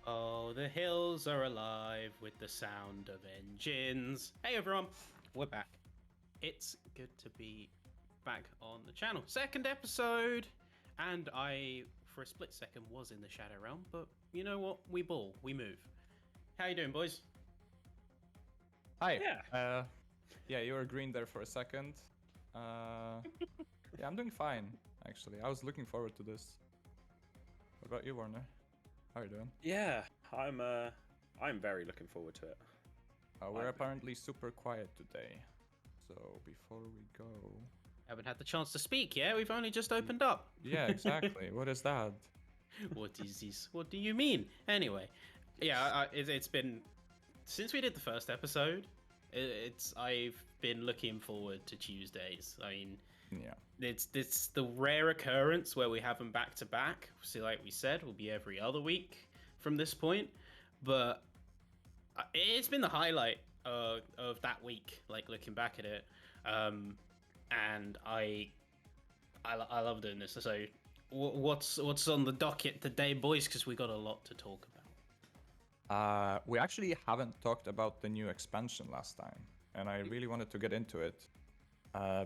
Oh, the hills are alive with the sound of engines. Hey everyone, we're back. It's good to be back on the channel. Second episode, and I, for a split second, was in the Shadow Realm, but you know what? We ball, we move. How you doing, boys? Hi. Yeah. Yeah, you were green there for a second. Yeah, I'm doing fine, actually. I was looking forward to this. What about you, Warner? How are you doing? Yeah, I'm very looking forward to it. We're apparently super quiet today. So before we go... Haven't had the chance to speak yet. We've only just opened up. Yeah, exactly. What is that? What is this? What do you mean? Anyway, yeah, it's been since we did the first episode. I've been looking forward to Tuesdays. I mean, Yeah. it's the rare occurrence where we have them back to back. So, like we said, will be every other week from this point. But it's been the highlight of that week. Like looking back at it, and I love doing this. So, what's on the docket today, boys? Because we got a lot to talk about. We actually haven't talked about the new expansion last time. And I really wanted to get into it.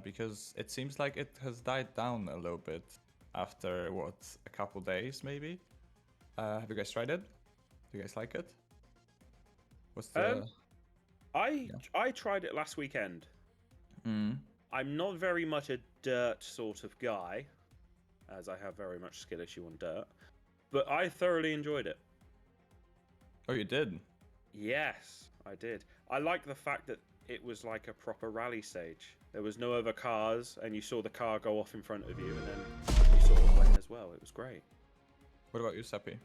Because it seems like it has died down a little bit after, what, a couple days, maybe? Have you guys tried it? Do you guys like it? What's the... I tried it last weekend. I'm not very much a dirt sort of guy, as I have very much skill issue on dirt, but I thoroughly enjoyed it. Oh, you did? Yes, I did. I like the fact that it was like a proper rally stage. There was no other cars, and you saw the car go off in front of you, and then you sort of went as well. It was great. What about you, Sappy?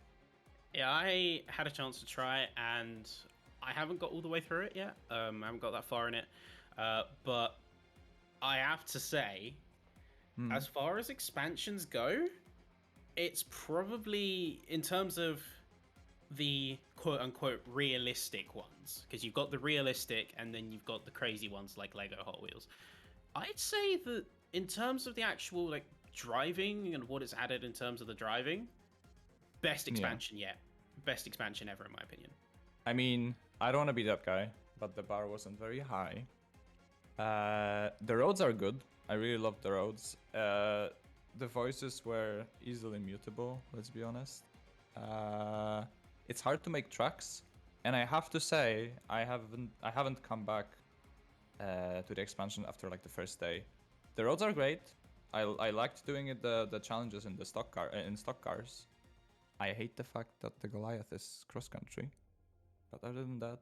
Yeah, I had a chance to try it, and I haven't got all the way through it yet. I haven't got that far in it, but I have to say, as far as expansions go, it's probably, in terms of the quote-unquote realistic ones, because you've got the realistic and then you've got the crazy ones like Lego Hot Wheels. I'd say that in terms of the actual like driving and what it's added in terms of the driving, best expansion yet. Best expansion ever in my opinion. I mean, I don't want to be that guy, but the bar wasn't very high. The roads are good. I really love the roads. The voices were easily mutable, let's be honest. It's hard to make tracks, and I have to say I haven't come back to the expansion after like the first day. The roads are great. I liked doing it the challenges in the stock cars. I hate the fact that the Goliath is cross country, but other than that,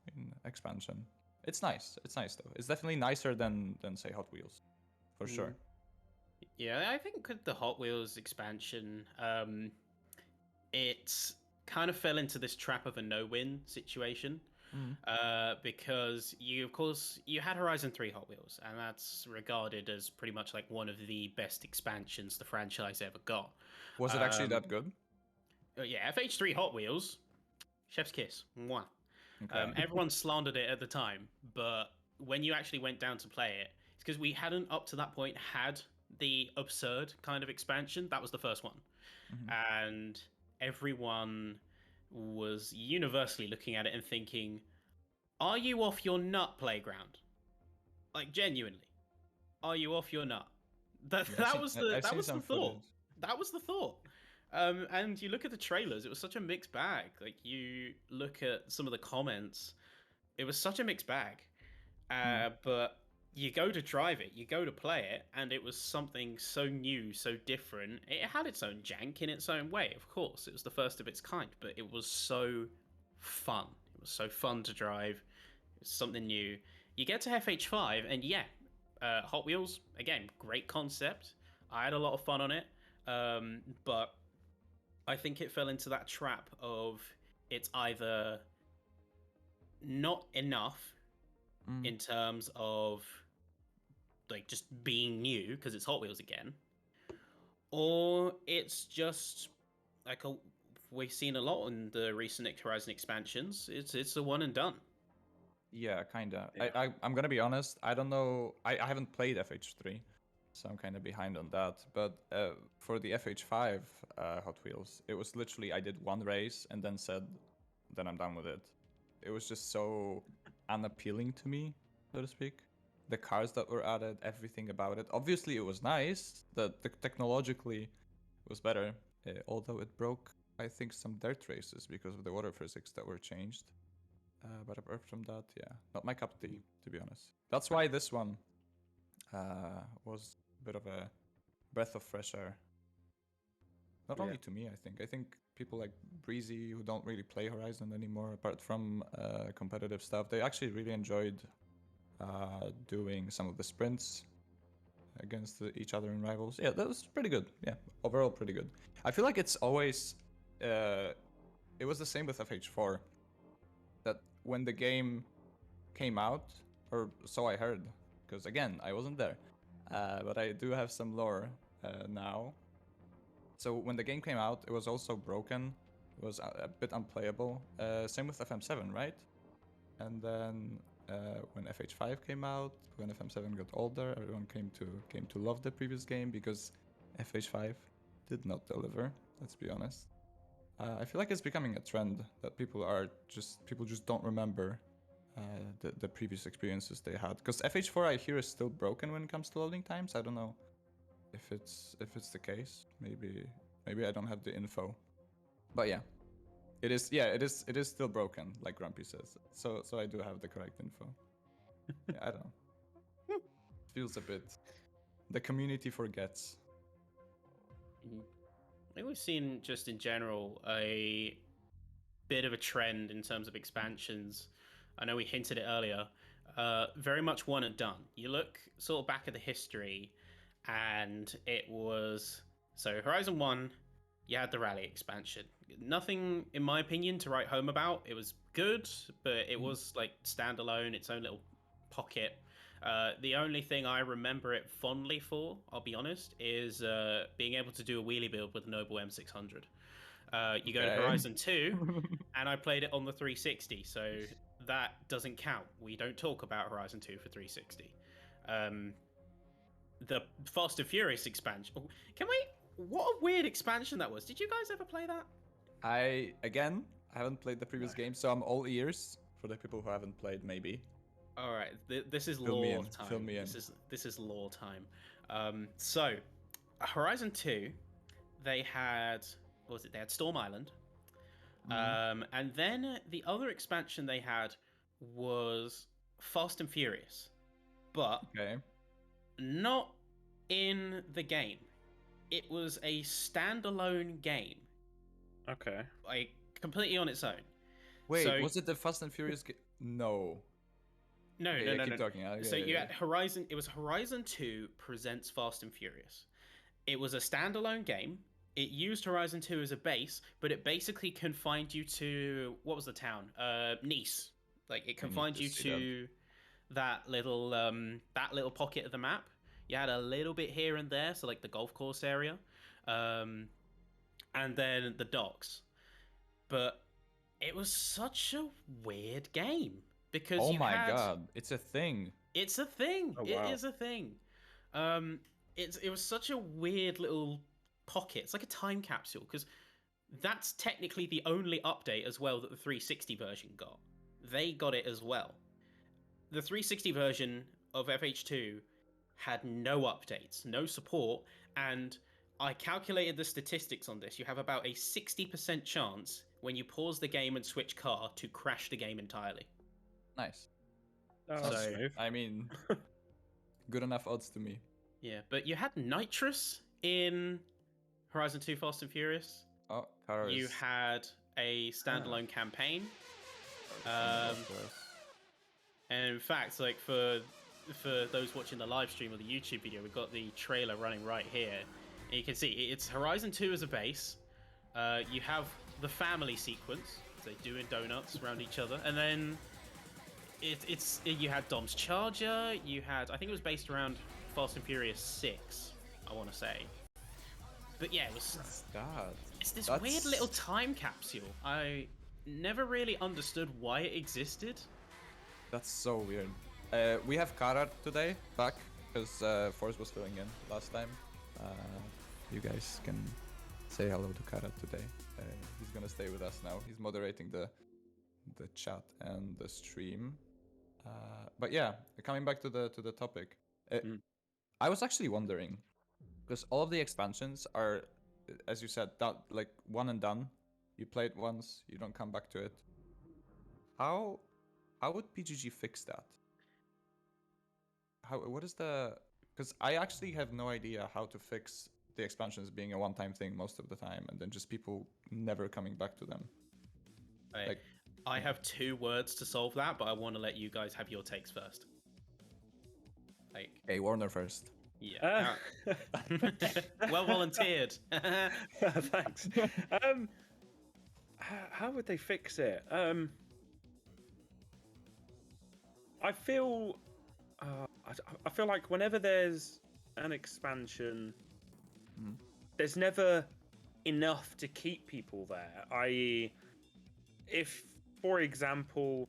in expansion, it's nice. It's nice though. It's definitely nicer than say Hot Wheels, for sure. Yeah, I think with the Hot Wheels expansion, it kind of fell into this trap of a no-win situation. Because of course, you had Horizon 3 Hot Wheels, and that's regarded as pretty much like one of the best expansions the franchise ever got. Was it actually that good? Yeah, FH3 Hot Wheels, chef's kiss. Mwah. Okay. Everyone slandered it at the time, but when you actually went down to play it, it's because we hadn't up to that point had the absurd kind of expansion. That was the first one. And everyone was universally looking at it and thinking, are you off your nut, Playground? Like, genuinely. Are you off your nut? That was the thought. That was the thought. And you look at the trailers, it was such a mixed bag. Like, you look at some of the comments, it was such a mixed bag. But you go to drive it, you go to play it, and it was something so new, so different. It had its own jank in its own way, of course. It was the first of its kind, but it was so fun. It was so fun to drive. It was something new. You get to FH5, and yeah, Hot Wheels, again, great concept. I had a lot of fun on it, but I think it fell into that trap of it's either not enough in terms of like just being new because it's Hot Wheels again, or it's just like we've seen a lot in the recent Horizon expansions. It's a one and done. Yeah, kinda. Yeah. I'm gonna be honest. I don't know. I haven't played FH3, so I'm kind of behind on that. But for the FH5 Hot Wheels, it was literally I did one race and then said, then I'm done with it. It was just so unappealing to me, so to speak. The cars that were added, everything about it. Obviously, it was nice. Technologically it was better, although it broke, I think, some dirt races because of the water physics that were changed. But apart from that, yeah, not my cup of tea, to be honest. That's why this one was a bit of a breath of fresh air. Not only to me, I think. I think people like Breezy, who don't really play Horizon anymore, apart from competitive stuff, they actually really enjoyed doing some of the sprints against each other in rivals. Yeah, that was pretty good. Yeah, overall pretty good. I feel like it's always... it was the same with FH4. That when the game came out, or so I heard, because again, I wasn't there, but I do have some lore now. So when the game came out, it was also broken. It was a bit unplayable. Same with FM7, right? And then when FH5 came out, when FM7 got older, everyone came to love the previous game because FH5 did not deliver. Let's be honest. I feel like it's becoming a trend that people just don't remember the previous experiences they had. Because FH4 I hear is still broken when it comes to loading times. I don't know if it's the case. Maybe I don't have the info. But yeah, it is. Yeah, it is still broken, like Grumpy says. So I do have the correct info. Yeah, I don't know. Feels a bit. The community forgets. I think we've seen, just in general, a bit of a trend in terms of expansions. I know we hinted it earlier. Very much one and done. You look sort of back at the history, and it was... So Horizon 1, you had the Rally expansion. Nothing, in my opinion, to write home about. It was good, but it was like standalone, its own little pocket. The only thing I remember it fondly for, I'll be honest, is being able to do a wheelie build with a Noble M600. You go to Horizon 2, and I played it on the 360, so that doesn't count. We don't talk about Horizon 2 for 360. The Fast and Furious expansion. Can we... What a weird expansion that was. Did you guys ever play that? I haven't played the previous game, so I'm all ears for the people who haven't played, maybe. All right, this is lore time. Fill me in. This is lore time. So, Horizon 2, they had... What was it? They had Storm Island. And then the other expansion they had was Fast and Furious. But not in the game. It was a standalone game. Okay. Like, completely on its own. Wait, so, was it the Fast and Furious game? No. No. Keep talking. You had Horizon... It was Horizon 2 presents Fast and Furious. It was a standalone game. It used Horizon 2 as a base, but it basically confined you to... What was the town? Nice. Like, it confined you to that little pocket of the map. You had a little bit here and there, so like the golf course area. And then the docks. But it was such a weird game. Because oh my god, it's a thing. It's a thing. Oh, wow. It is a thing. It was such a weird little pocket. It's like a time capsule, because that's technically the only update as well that the 360 version got. They got it as well. The 360 version of FH2 had no updates, no support, and I calculated the statistics on this. You have about a 60% chance when you pause the game and switch car to crash the game entirely. Nice. So, I mean, good enough odds to me. Yeah, but you had Nitrous in Horizon 2 Fast and Furious. Oh, cars. You had a standalone campaign. And in fact, like for those watching the live stream or the YouTube video, we've got the trailer running right here. And you can see it's Horizon 2 as a base. You have the family sequence. They doing donuts around each other. And then you had Dom's Charger. You had, I think it was based around Fast and Furious 6, I want to say. But yeah, it was... It's this weird little time capsule. I never really understood why it existed. That's so weird. We have Karar today, back because Forza was filling in last time. You guys can say hello to Karat today. He's gonna stay with us now. He's moderating the chat and the stream. But yeah, coming back to the topic, I was actually wondering, because all of the expansions are, as you said, like one and done. You play it once, you don't come back to it. How would PGG fix that? What is the? Because I actually have no idea how to fix the expansions being a one-time thing most of the time, and then just people never coming back to them. Right. Like, I have 2 words to solve that, but I want to let you guys have your takes first. Like, hey, Warner first. Yeah. Well volunteered. Thanks. How would they fix it? I feel like whenever there's an expansion, there's never enough to keep people there. I.e., if, for example,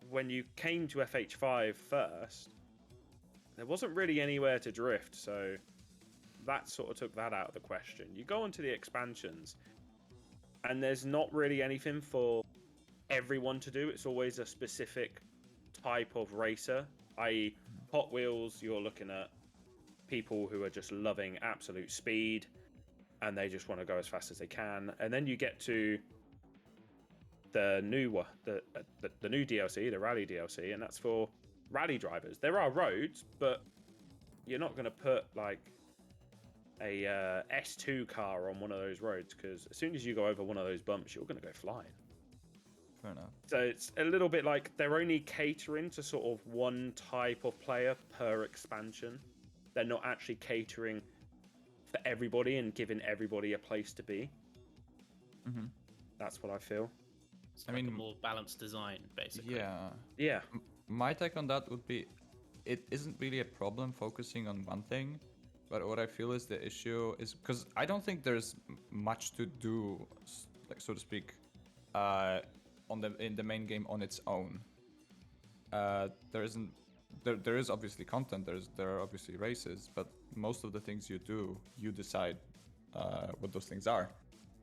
when you came to FH5 first, there wasn't really anywhere to drift, so that sort of took that out of the question. You go into the expansions, and there's not really anything for everyone to do. It's always a specific type of racer, i.e. Hot Wheels, you're looking at people who are just loving absolute speed, and they just want to go as fast as they can. And then you get to the new DLC, the Rally DLC, and that's for rally drivers. There are roads, but you're not going to put like a S2 car on one of those roads, because as soon as you go over one of those bumps, you're going to go flying. Fair enough. So it's a little bit like they're only catering to sort of one type of player per expansion. They're not actually catering for everybody and giving everybody a place to be. That's what I feel. It's like a more balanced design, basically. Yeah. My take on that would be, it isn't really a problem focusing on one thing, but what I feel is the issue is because I don't think there's much to do, like so to speak, in the main game on its own. There is obviously content. There are obviously races, but most of the things you do, you decide what those things are.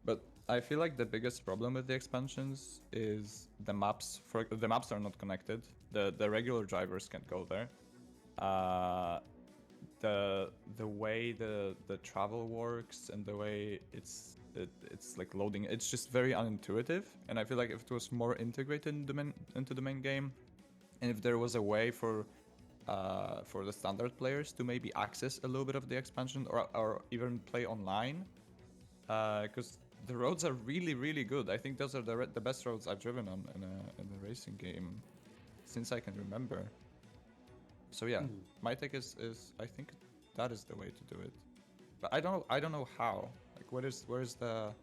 But I feel like the biggest problem with the expansions is the maps. The maps are not connected. The regular drivers can't go there. The way the travel works and the way it's like loading, it's just very unintuitive. And I feel like if it was more integrated into the main game, and if there was a way for the standard players to maybe access a little bit of the expansion or even play online, because the roads are really, really good. I think those are the best roads I've driven on in a racing game since I can remember. So yeah, my take is I think that is the way to do it. But I don't know how. Like where's the?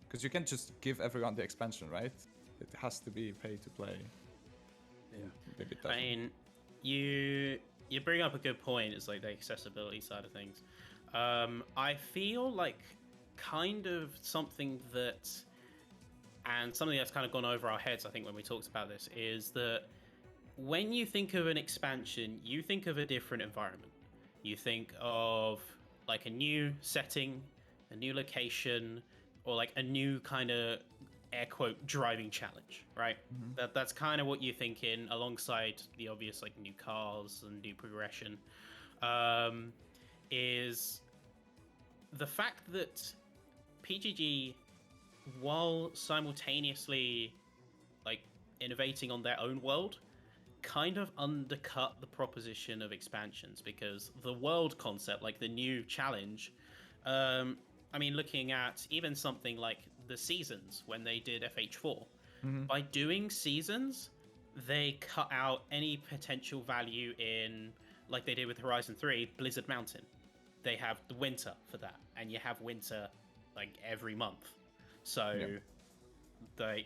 Because you can't just give everyone the expansion, right? It has to be pay to play. Yeah. Maybe it I doesn't. mean, you bring up a good point. It's like the accessibility side of things. I feel like kind of something that, and something that's kind of gone over our heads, I think, when we talked about this, is that when you think of an expansion, you think of a different environment. You think of like a new setting, a new location, or like a new kind of air quote driving challenge, right? That's kind of what you're thinking, alongside the obvious like new cars and new progression. Is the fact that PGG, while simultaneously like innovating on their own world, kind of undercut the proposition of expansions, because the world concept, like the new challenge, I mean, looking at even something like the seasons when they did FH4, by doing seasons, they cut out any potential value in, like they did with Horizon 3, Blizzard Mountain. They have the winter for that, and you have winter like every month. So the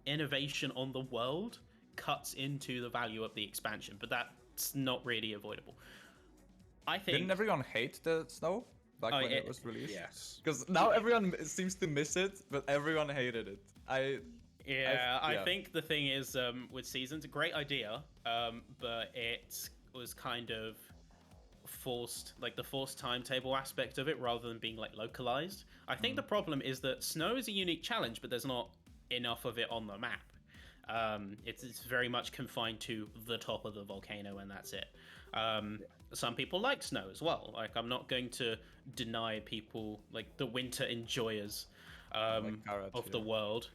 innovation on the world cuts into the value of the expansion, but that's not really avoidable. I think. Didn't everyone hate the snow back when it was released? Yes. Because now everyone seems to miss it, but everyone hated it. I think the thing is, with seasons, a great idea, but it was kind of forced, like the forced timetable aspect of it, rather than being like localized. I think the problem is that snow is a unique challenge, but there's not enough of it on the map. It's very much confined to the top of the volcano, and that's it. Some people like snow as well. Like, I'm not going to deny people, like the winter enjoyers of the world.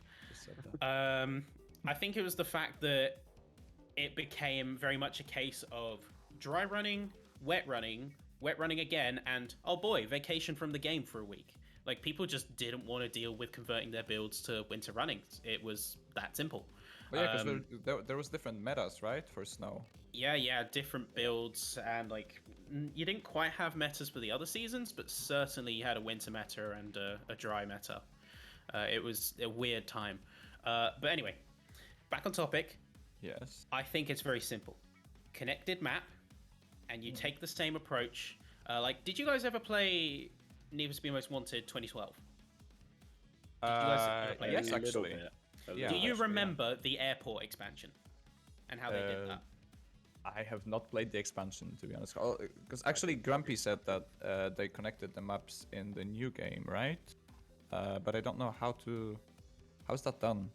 I think it was the fact that it became very much a case of dry running, wet running again, and oh boy, vacation from the game for a week. Like, people just didn't want to deal with converting their builds to winter running. It was that simple. But yeah, because there was different metas, right, for snow. Yeah, different builds, and like you didn't quite have metas for the other seasons, but certainly you had a winter meta and a dry meta. It was a weird time. But anyway, back on topic. Yes. I think it's very simple. Connected map, and you take the same approach. Like, did you guys ever play Need for Speed Most Wanted 2012? Yes, actually. Yeah. Do you remember the airport expansion and how they did that? I have not played the expansion, to be honest. Because actually, Grumpy said that they connected the maps in the new game, right? But I don't know how's that done?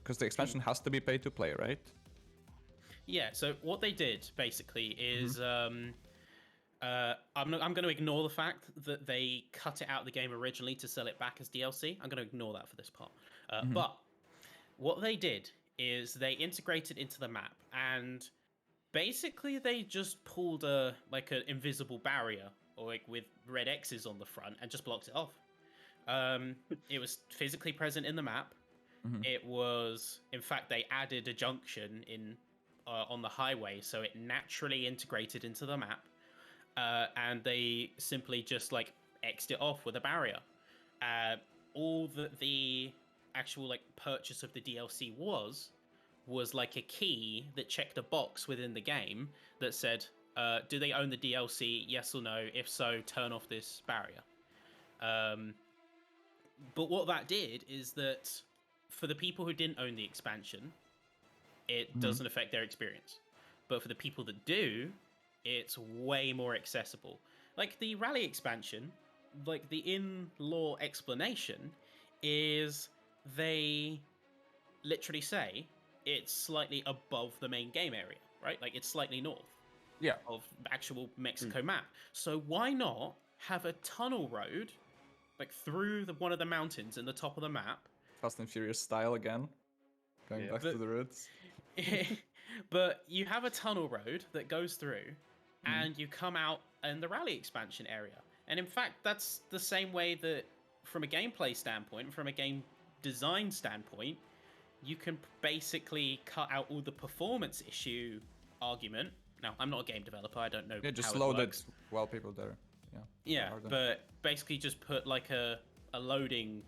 Because the expansion has to be pay to play, right? Yeah. So what they did basically is, I'm going to ignore the fact that they cut it out of the game originally to sell it back as DLC. I'm going to ignore that for this part. But what they did is they integrated into the map, and basically they just pulled an invisible barrier, or like with red X's on the front, and just blocked it off. It was physically present in the map. It was, in fact, they added a junction in on the highway, so it naturally integrated into the map. And they simply just like X'd it off with a barrier. All that the actual like purchase of the DLC was like a key that checked a box within the game that said, do they own the DLC? Yes or no? If so, turn off this barrier. But what that did is that for the people who didn't own the expansion, it doesn't affect their experience. But for the people that do, it's way more accessible. Like the Rally expansion, like the in-law explanation is they literally say it's slightly above the main game area, right? Like it's slightly north of actual Mexico map. So why not have a tunnel road like through one of the mountains in the top of the map? Fast and Furious style again. Going back to the roots. But you have a tunnel road that goes through, and you come out in the Rally expansion area. And in fact, that's the same way that from a gameplay standpoint, from a game design standpoint, you can basically cut out all the performance issue argument. Now, I'm not a game developer. I don't know just how load it works. it while people there. Yeah, but basically just put like a loading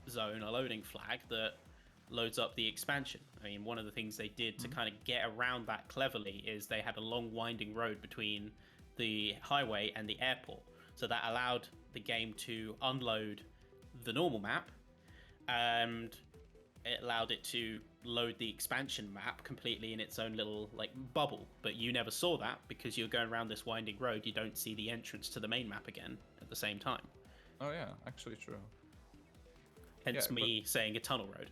zone, a loading flag that loads up the expansion. I mean, one of the things they did to kind of get around that cleverly is they had a long winding road between the highway and the airport. So that allowed the game to unload the normal map, and it allowed it to load the expansion map completely in its own little like bubble. But you never saw that because you're going around this winding road. You don't see the entrance to the main map again at the same time. Oh yeah, actually true. Hence me saying a tunnel road.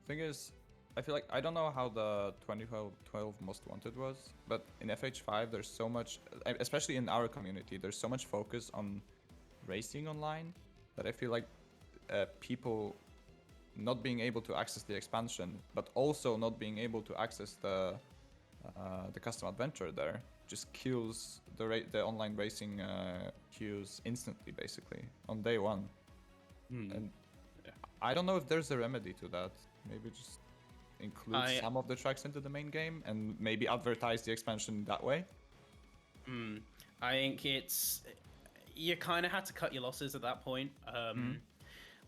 Thing is, I feel like I don't know how the 2012 Most Wanted was, but in FH5 there's so much, especially in our community, there's so much focus on racing online that I feel like people not being able to access the expansion, but also not being able to access the custom adventure there just kills the online racing queues instantly, basically on day one. And I don't know if there's a remedy to that. Maybe just include some of the tracks into the main game and maybe advertise the expansion that way. I think you kind of had to cut your losses at that point.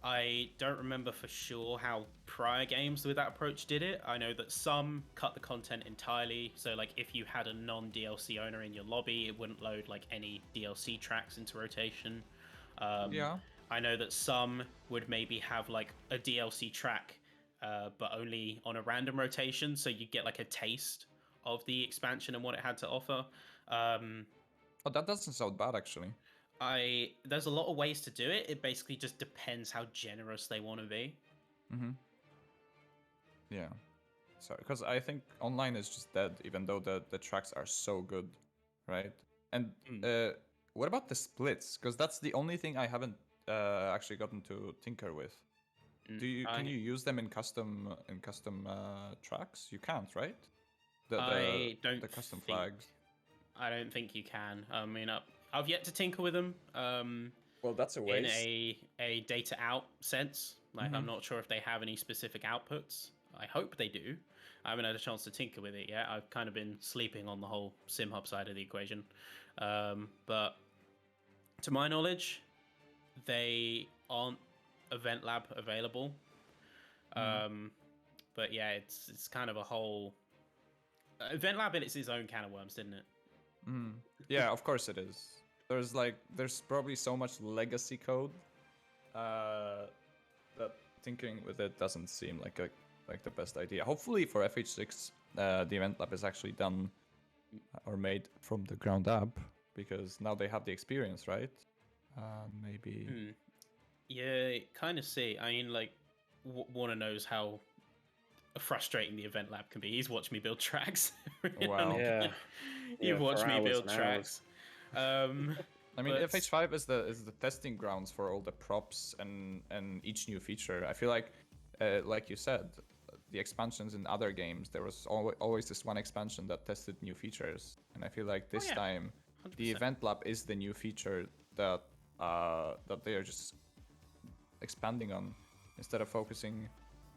I don't remember for sure how prior games with that approach did it. I know that some cut the content entirely. So like if you had a non-DLC owner in your lobby, it wouldn't load like any DLC tracks into rotation. I know that some would maybe have like a DLC track, but only on a random rotation. So you get like a taste of the expansion and what it had to offer. Oh, that doesn't sound bad actually. There's a lot of ways to do it. It basically just depends how generous they want to be. Mm-hmm. Yeah. So, because I think online is just dead, even though the tracks are so good, right? And what about the splits? Because that's the only thing I haven't actually gotten to tinker with. Can you use them in custom tracks? You can't, right? I don't the custom think, flags. I don't think you can. I mean, I've yet to tinker with them. Well, that's a in waste. a data out sense. Like, I'm not sure if they have any specific outputs. I hope they do. I haven't had a chance to tinker with it yet. I've kind of been sleeping on the whole SimHub side of the equation. But to my knowledge, they aren't Event Lab available. But yeah, it's kind of a whole Event Lab, and it's its own can of worms, didn't it? Yeah, of course it is. There's probably so much legacy code that tinkering with it doesn't seem like the best idea. Hopefully for FH6, the Event Lab is actually done or made from the ground up, because now they have the experience, right? Maybe. Yeah, kind of see. I mean, like, Warner knows how frustrating the Event Lab can be. He's watched me build tracks. Wow. Yeah. You've watched me build and tracks. I mean, but- FH5 is the testing grounds for all the props and each new feature. I feel like you said, the expansions in other games, there was always this one expansion that tested new features, and I feel like this time 100%. the Event Lab is the new feature that they are just expanding on, instead of focusing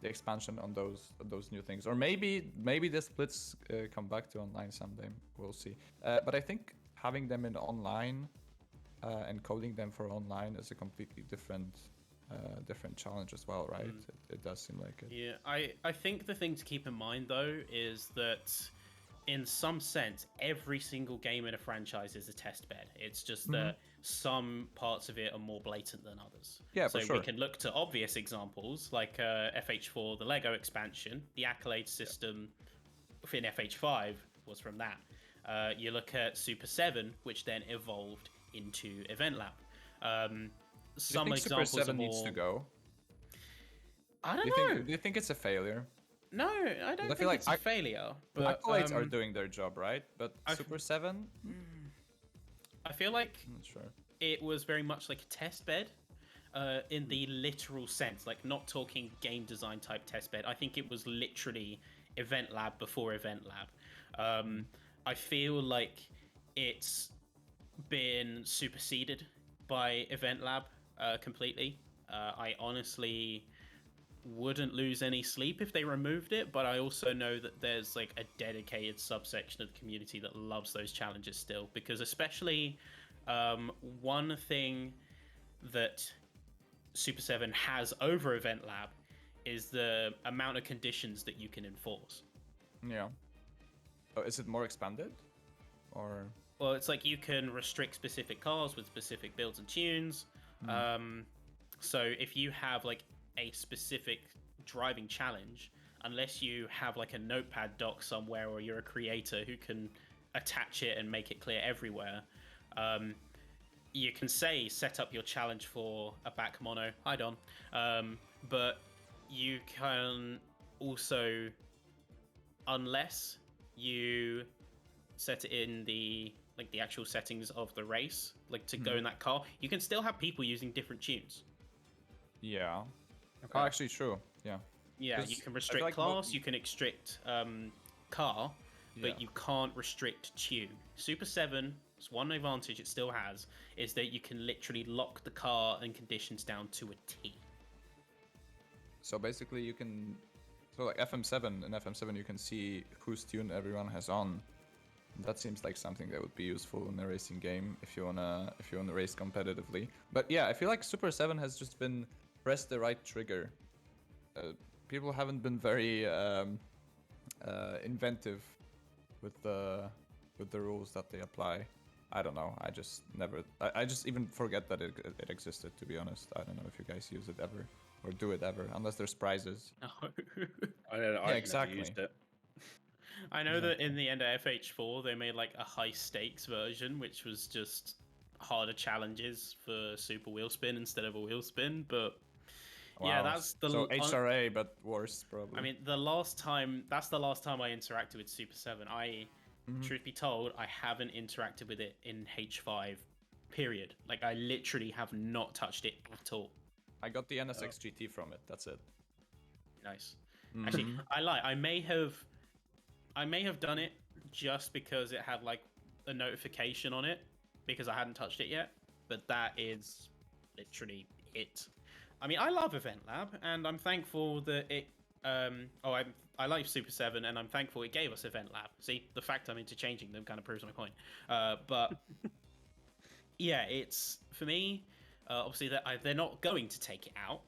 the expansion on those new things. Or maybe the splits come back to online someday. We'll see. But I think having them in online and coding them for online is a completely different challenge as well, right? It does seem like it. Yeah, I think the thing to keep in mind though is that in some sense every single game in a franchise is a test bed. It's just that some parts of it are more blatant than others. Yeah, so for sure. we can look to obvious examples like FH4, the Lego expansion. The accolade system within FH5 was from that. You look at Super 7, which then evolved into Event Lab. Some do you think examples Super 7 are more... needs to go? I don't know. Do you think it's a failure? No, I don't I feel think like it's a failure. But accolades are doing their job, right? But I've- Super 7? I feel like I'm not sure. it was very much like a test bed in the literal sense, like not talking game design type test bed. I think it was literally Event Lab before Event Lab. I feel like it's been superseded by Event Lab completely. I honestly wouldn't lose any sleep if they removed it, but I also know that there's like a dedicated subsection of the community that loves those challenges still, because especially one thing that Super 7 has over Event Lab is the amount of conditions that you can enforce. Yeah. Oh, is it more expanded? Or Well, it's like you can restrict specific cars with specific builds and tunes. So if you have like a specific driving challenge, unless you have like a notepad doc somewhere or you're a creator who can attach it and make it clear everywhere, you can say set up your challenge for a back mono. Hi Don. But you can also, unless you set it in the actual settings of the race, like to go in that car, you can still have people using different tunes. yeah. Okay. Oh, actually, true. Yeah. Yeah, 'Cause you can I restrict feel like class, you can restrict car, but Yeah. you can't restrict tune. Super 7's one advantage it still has is that you can literally lock the car and conditions down to a T. So basically, you can. So like FM7, in FM7, you can see whose tune everyone has on. That seems like something that would be useful in a racing game if you wanna race competitively. But yeah, I feel like Super 7 has just been press the right trigger. People haven't been very inventive with the rules that they apply. I don't know. I just never. I just even forget that it existed. To be honest, I don't know if you guys use it ever or do it ever, unless there's prizes. No. I don't know. I've exactly. never used it. I know that in the end of FH4 they made like a high stakes version, which was just harder challenges for super wheel spin instead of a wheel spin. But yeah, Wow. that's the So HRA, but worse probably. I mean, that's the last time I interacted with Super 7. Truth be told, I haven't interacted with it in H5, period. Like, I literally have not touched it at all. I got the NSX GT from it. That's it. Nice. Actually, I may have done it just because it had like a notification on it because I hadn't touched it yet. But that is literally it. I mean, I love Event Lab, and I'm thankful that it. I like Super 7, and I'm thankful it gave us Event Lab. See, the fact I'm interchanging them kind of proves my point. But yeah, it's for me. Obviously, they're not going to take it out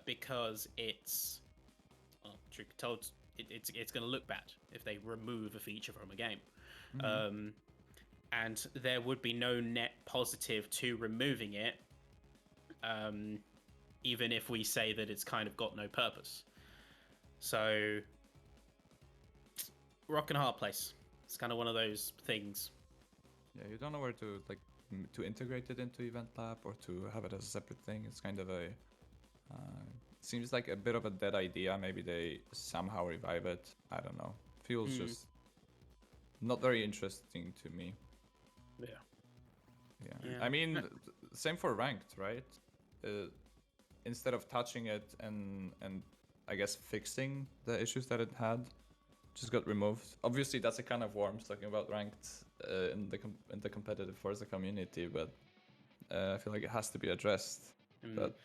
because it's. Well, truth be told, it's going to look bad if they remove a feature from a game. And there would be no net positive to removing it, even if we say that it's kind of got no purpose. So, rock and hard place. It's kind of one of those things. Yeah, you don't know where to to integrate it into Event Lab or to have it as a separate thing. It's kind of a seems like a bit of a dead idea. Maybe they somehow revive it. I don't know. Feels just not very interesting to me. Yeah. I mean, same for ranked, right? Instead of touching it and I guess fixing the issues that it had, just got removed. Obviously, that's a kind of worms talking about ranked in the competitive Forza community, but I feel like it has to be addressed. But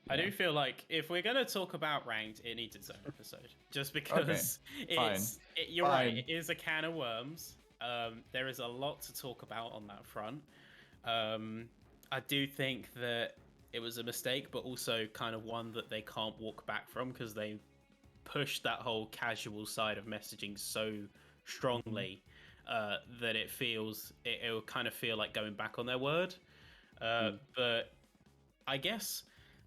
I do feel like if we're gonna talk about ranked, it needs its own episode, just because you're right. It is a can of worms. There is a lot to talk about on that front. I do think that it was a mistake, but also kind of one that they can't walk back from because they pushed that whole casual side of messaging so strongly that it will kind of feel like going back on their word. But I guess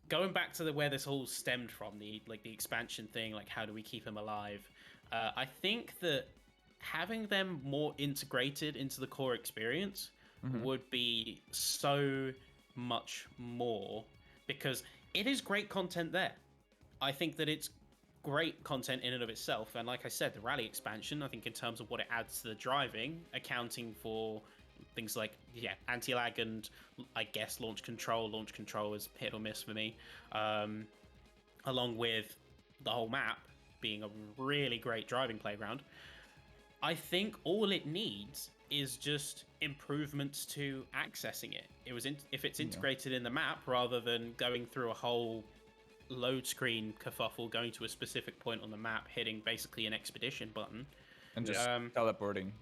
going back to where this all stemmed from, the expansion thing, like how do we keep them alive? I think that having them more integrated into the core experience would be so much more, because it is great content there. I think that it's great content in and of itself, and like I said, the rally expansion, I think in terms of what it adds to the driving, accounting for things like anti-lag and I guess launch control is hit or miss for me, along with the whole map being a really great driving playground. I think all it needs is just improvements to accessing it. If it's integrated in the map rather than going through a whole load screen kerfuffle, going to a specific point on the map, hitting basically an expedition button, and just teleporting.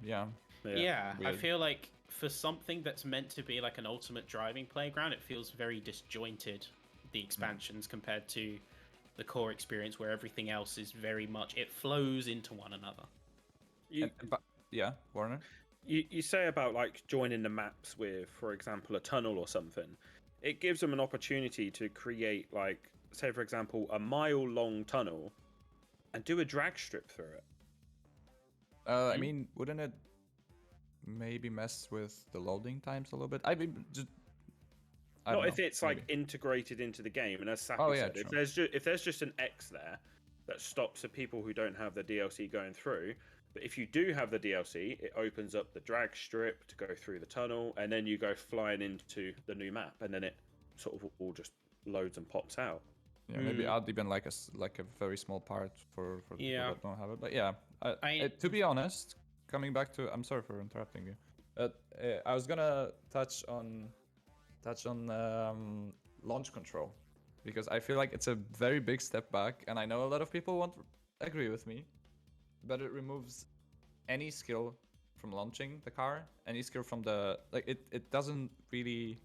I feel like for something that's meant to be like an ultimate driving playground, it feels very disjointed, the expansions, compared to the core experience where everything else is very much, it flows into one another. Warner? You say about like joining the maps with, for example, a tunnel or something. It gives them an opportunity to create, like, say, for example, a mile-long tunnel and do a drag strip through it. I mean, wouldn't it maybe mess with the loading times a little bit? I mean, if it's like integrated into the game, and as Sappy said, if there's just an X there that stops the people who don't have the DLC going through. But if you do have the DLC, it opens up the drag strip to go through the tunnel, and then you go flying into the new map, and then it sort of all just loads and pops out. Yeah, maybe add even like a very small part for people that don't have it. But to be honest, coming back to, I'm sorry for interrupting you. I was gonna touch on launch control, because I feel like it's a very big step back, and I know a lot of people won't agree with me. But it removes any skill from launching the car, any skill from the it doesn't really.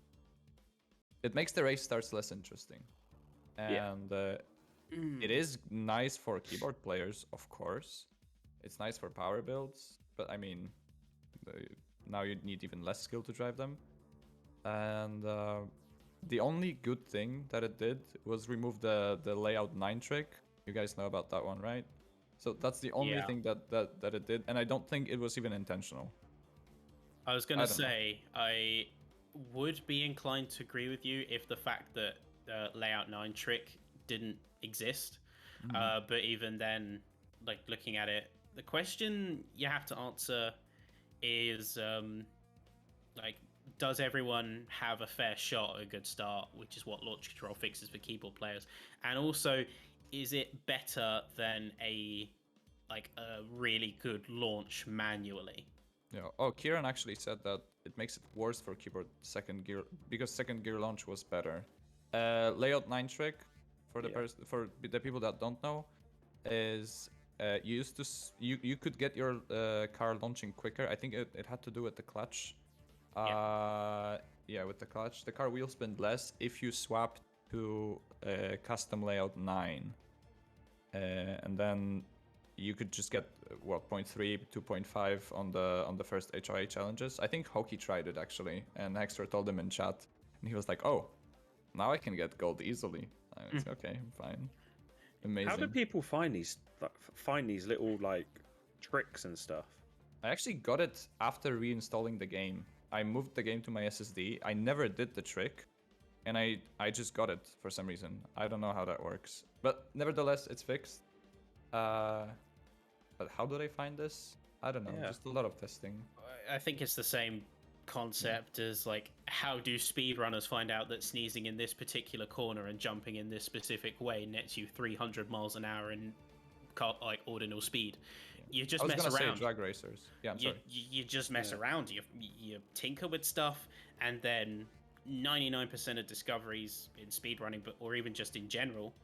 It makes the race starts less interesting, and it is nice for keyboard players, of course. It's nice for power builds, but I mean, now you need even less skill to drive them. And the only good thing that it did was remove the layout 9 trick. You guys know about that one, right? So that's the only Yeah. thing that it did, and I don't think it was even intentional. I was I gonna don't know. say I would be inclined to agree with you if the fact that layout 9 trick didn't exist. But even then, like looking at it, the question you have to answer is like, does everyone have a fair shot at a good start, which is what launch control fixes for keyboard players, and also, is it better than a really good launch manually? Yeah. Oh, Kieran actually said that it makes it worse for keyboard second gear because second gear launch was better. Layout 9 trick for the people that don't know is you used to you could get your car launching quicker. I think it had to do with the clutch. Yeah, with the clutch. The car wheel spin less if you swap to custom layout 9. And then you could just get 0.3, 2.5 on the first HRA challenges. I think Hoki tried it actually, and Hexter told him in chat, and he was like, "Oh, now I can get gold easily." I was okay, fine, amazing. How do people find these little like tricks and stuff? I actually got it after reinstalling the game. I moved the game to my SSD. I never did the trick, and I just got it for some reason. I don't know how that works, but nevertheless, it's fixed. But how do they find this? I don't know. Yeah. Just a lot of testing. I think it's the same concept as like, how do speedrunners find out that sneezing in this particular corner and jumping in this specific way nets you 300 miles an hour in like ordinal speed? You just mess around. I was gonna say drag racers. Yeah, I'm sorry. You just mess around. You tinker with stuff, and then 99% of discoveries in speedrunning, or even just in general,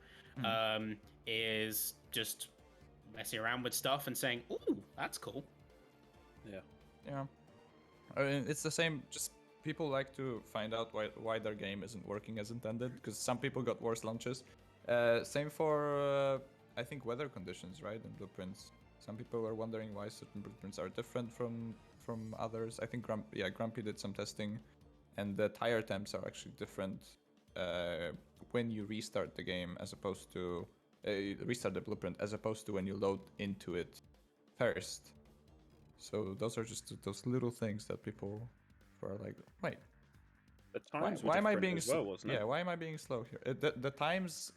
is just messing around with stuff and saying, "Ooh, that's cool." Yeah. I mean, it's the same. Just people like to find out why their game isn't working as intended, because some people got worse launches. Same for I think weather conditions, right? And blueprints. Some people are wondering why certain blueprints are different from others. I think Grumpy did some testing, and the tire temps are actually different when you restart the game as opposed to restart the blueprint as opposed to when you load into it first. So those are just those little things that people are like, wait, the times why am I being as well, wasn't it? Yeah, why am I being slow here? The times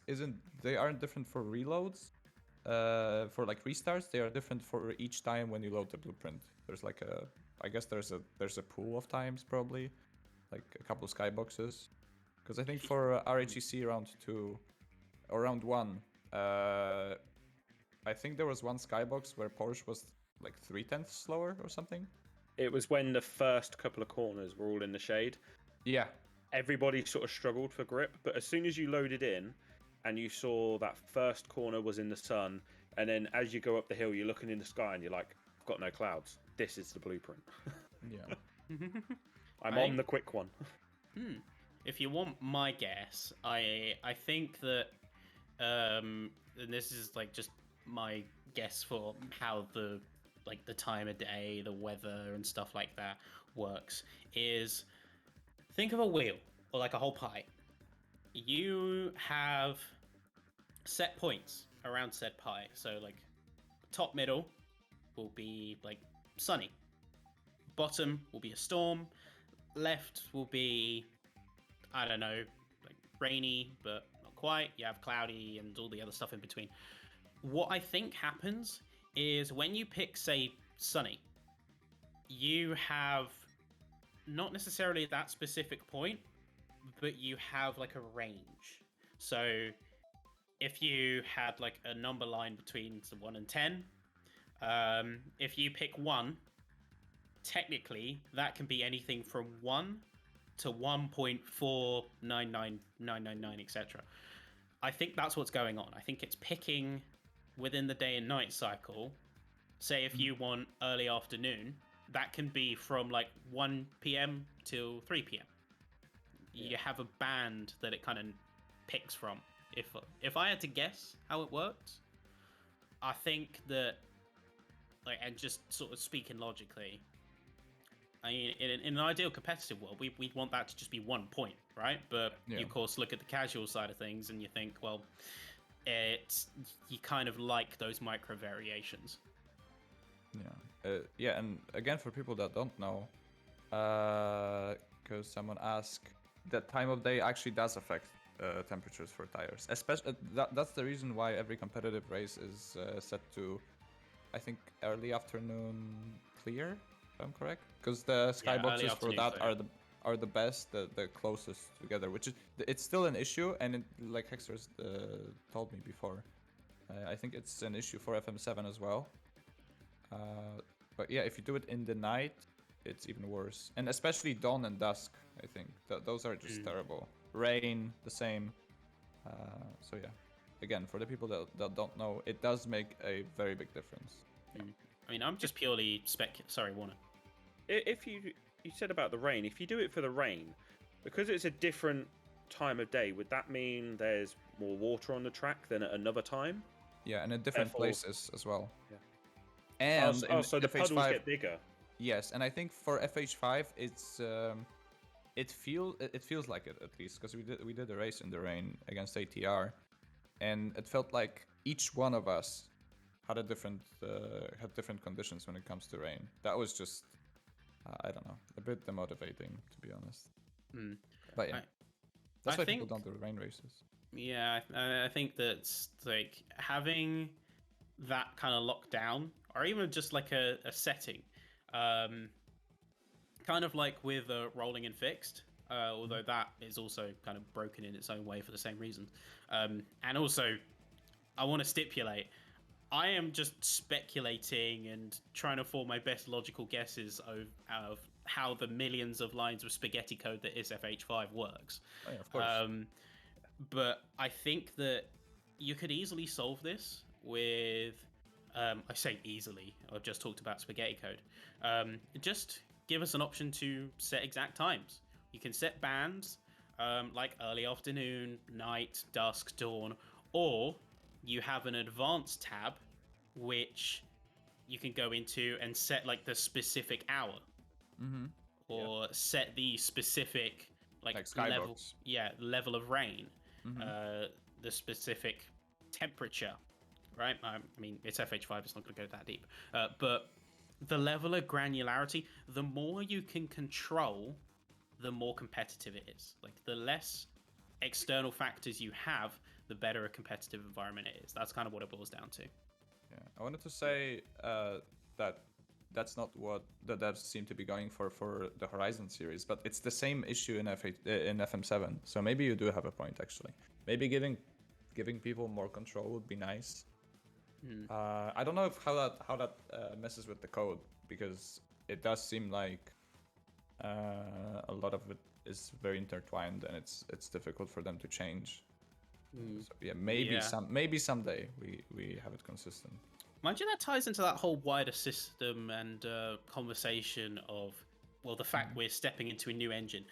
aren't different for reloads. For like restarts, they are different for each time when you load the blueprint. There's like I guess there's a pool of times probably, like a couple of skyboxes. Because I think for RHEC round 2 or round 1, I think there was one skybox where Porsche was like 0.3 slower or something. It was when the first couple of corners were all in the shade. Yeah. Everybody sort of struggled for grip, but as soon as you loaded in and you saw that first corner was in the sun, and then as you go up the hill, you're looking in the sky and you're like, I've got no clouds. This is the blueprint. Yeah. I'm on the quick one. If you want my guess, I think that, and this is like just my guess for how the time of day, the weather, and stuff like that works, is think of a wheel or like a whole pie. You have set points around said pie. So like top middle will be like sunny. Bottom will be a storm. Left will be, I don't know, like rainy, but not quite. You have cloudy and all the other stuff in between. What I think happens is when you pick, say, sunny, you have not necessarily that specific point, but you have like a range. So if you had like a number line between 1 and 10, if you pick 1, technically that can be anything from 1 to 1.499999, etc. I think that's what's going on. I think it's picking within the day and night cycle. Say if you want early afternoon, that can be from like 1 p.m. till 3 p.m. You have a band that it kind of picks from. If I had to guess how it works, I think that, like, and just sort of speaking logically, I mean, in an ideal competitive world, we'd want that to just be 1 point, right? But you, of course, look at the casual side of things and you think, well, you kind of like those micro variations. Yeah, and again, for people that don't know, because someone asked, that time of day actually does affect temperatures for tires. Especially that's the reason why every competitive race is set to, I think, early afternoon clear, if I'm correct. Because the skyboxes for that are the best, the closest together. Which is, it's still an issue, and it, like Hexter's told me before, I think it's an issue for FM7 as well. But yeah, if you do it in the night, it's even worse. And especially dawn and dusk, I think. Those are just terrible. Rain, the same. So yeah, again, for the people that don't know, it does make a very big difference. Yeah. I mean, I'm just purely Sorry, Warner. If you said about the rain, if you do it for the rain, because it's a different time of day, would that mean there's more water on the track than at another time? Yeah, and in different places as well. Yeah. And so the FH5, puddles get bigger. Yes, and I think for FH5, it's it feels like it, at least, because we did a race in the rain against ATR, and it felt like each one of us had different conditions when it comes to rain. That was just I don't know, a bit demotivating, to be honest. But yeah, that's why people don't do rain races. Yeah, I think that's like having that kind of lockdown, or even just like a setting, kind of like with rolling and fixed, although that is also kind of broken in its own way for the same reason. And also, I want to stipulate, I am just speculating and trying to form my best logical guesses of how the millions of lines of spaghetti code that is FH5 works. Oh, yeah, of course. But I think that you could easily solve this with, I say easily, I've just talked about spaghetti code. Just give us an option to set exact times. You can set bands, like early afternoon, night, dusk, dawn, or you have an advanced tab which you can go into and set like the specific hour, or set the specific like level of rain, the specific temperature, right? I mean, it's FH5, it's not going to go that deep, but the level of granularity, the more you can control, the more competitive it is. Like, the less external factors you have, the better a competitive environment it is. That's kind of what it boils down to. Yeah, I wanted to say that's not what the devs seem to be going for the Horizon series, but it's the same issue in FM7. So maybe you do have a point, actually. Maybe giving people more control would be nice. I don't know how that messes with the code, because it does seem like a lot of it is very intertwined, and it's difficult for them to change. So yeah, maybe someday we have it consistent. Mind you, that ties into that whole wider system and conversation of, well, the fact we're stepping into a new engine.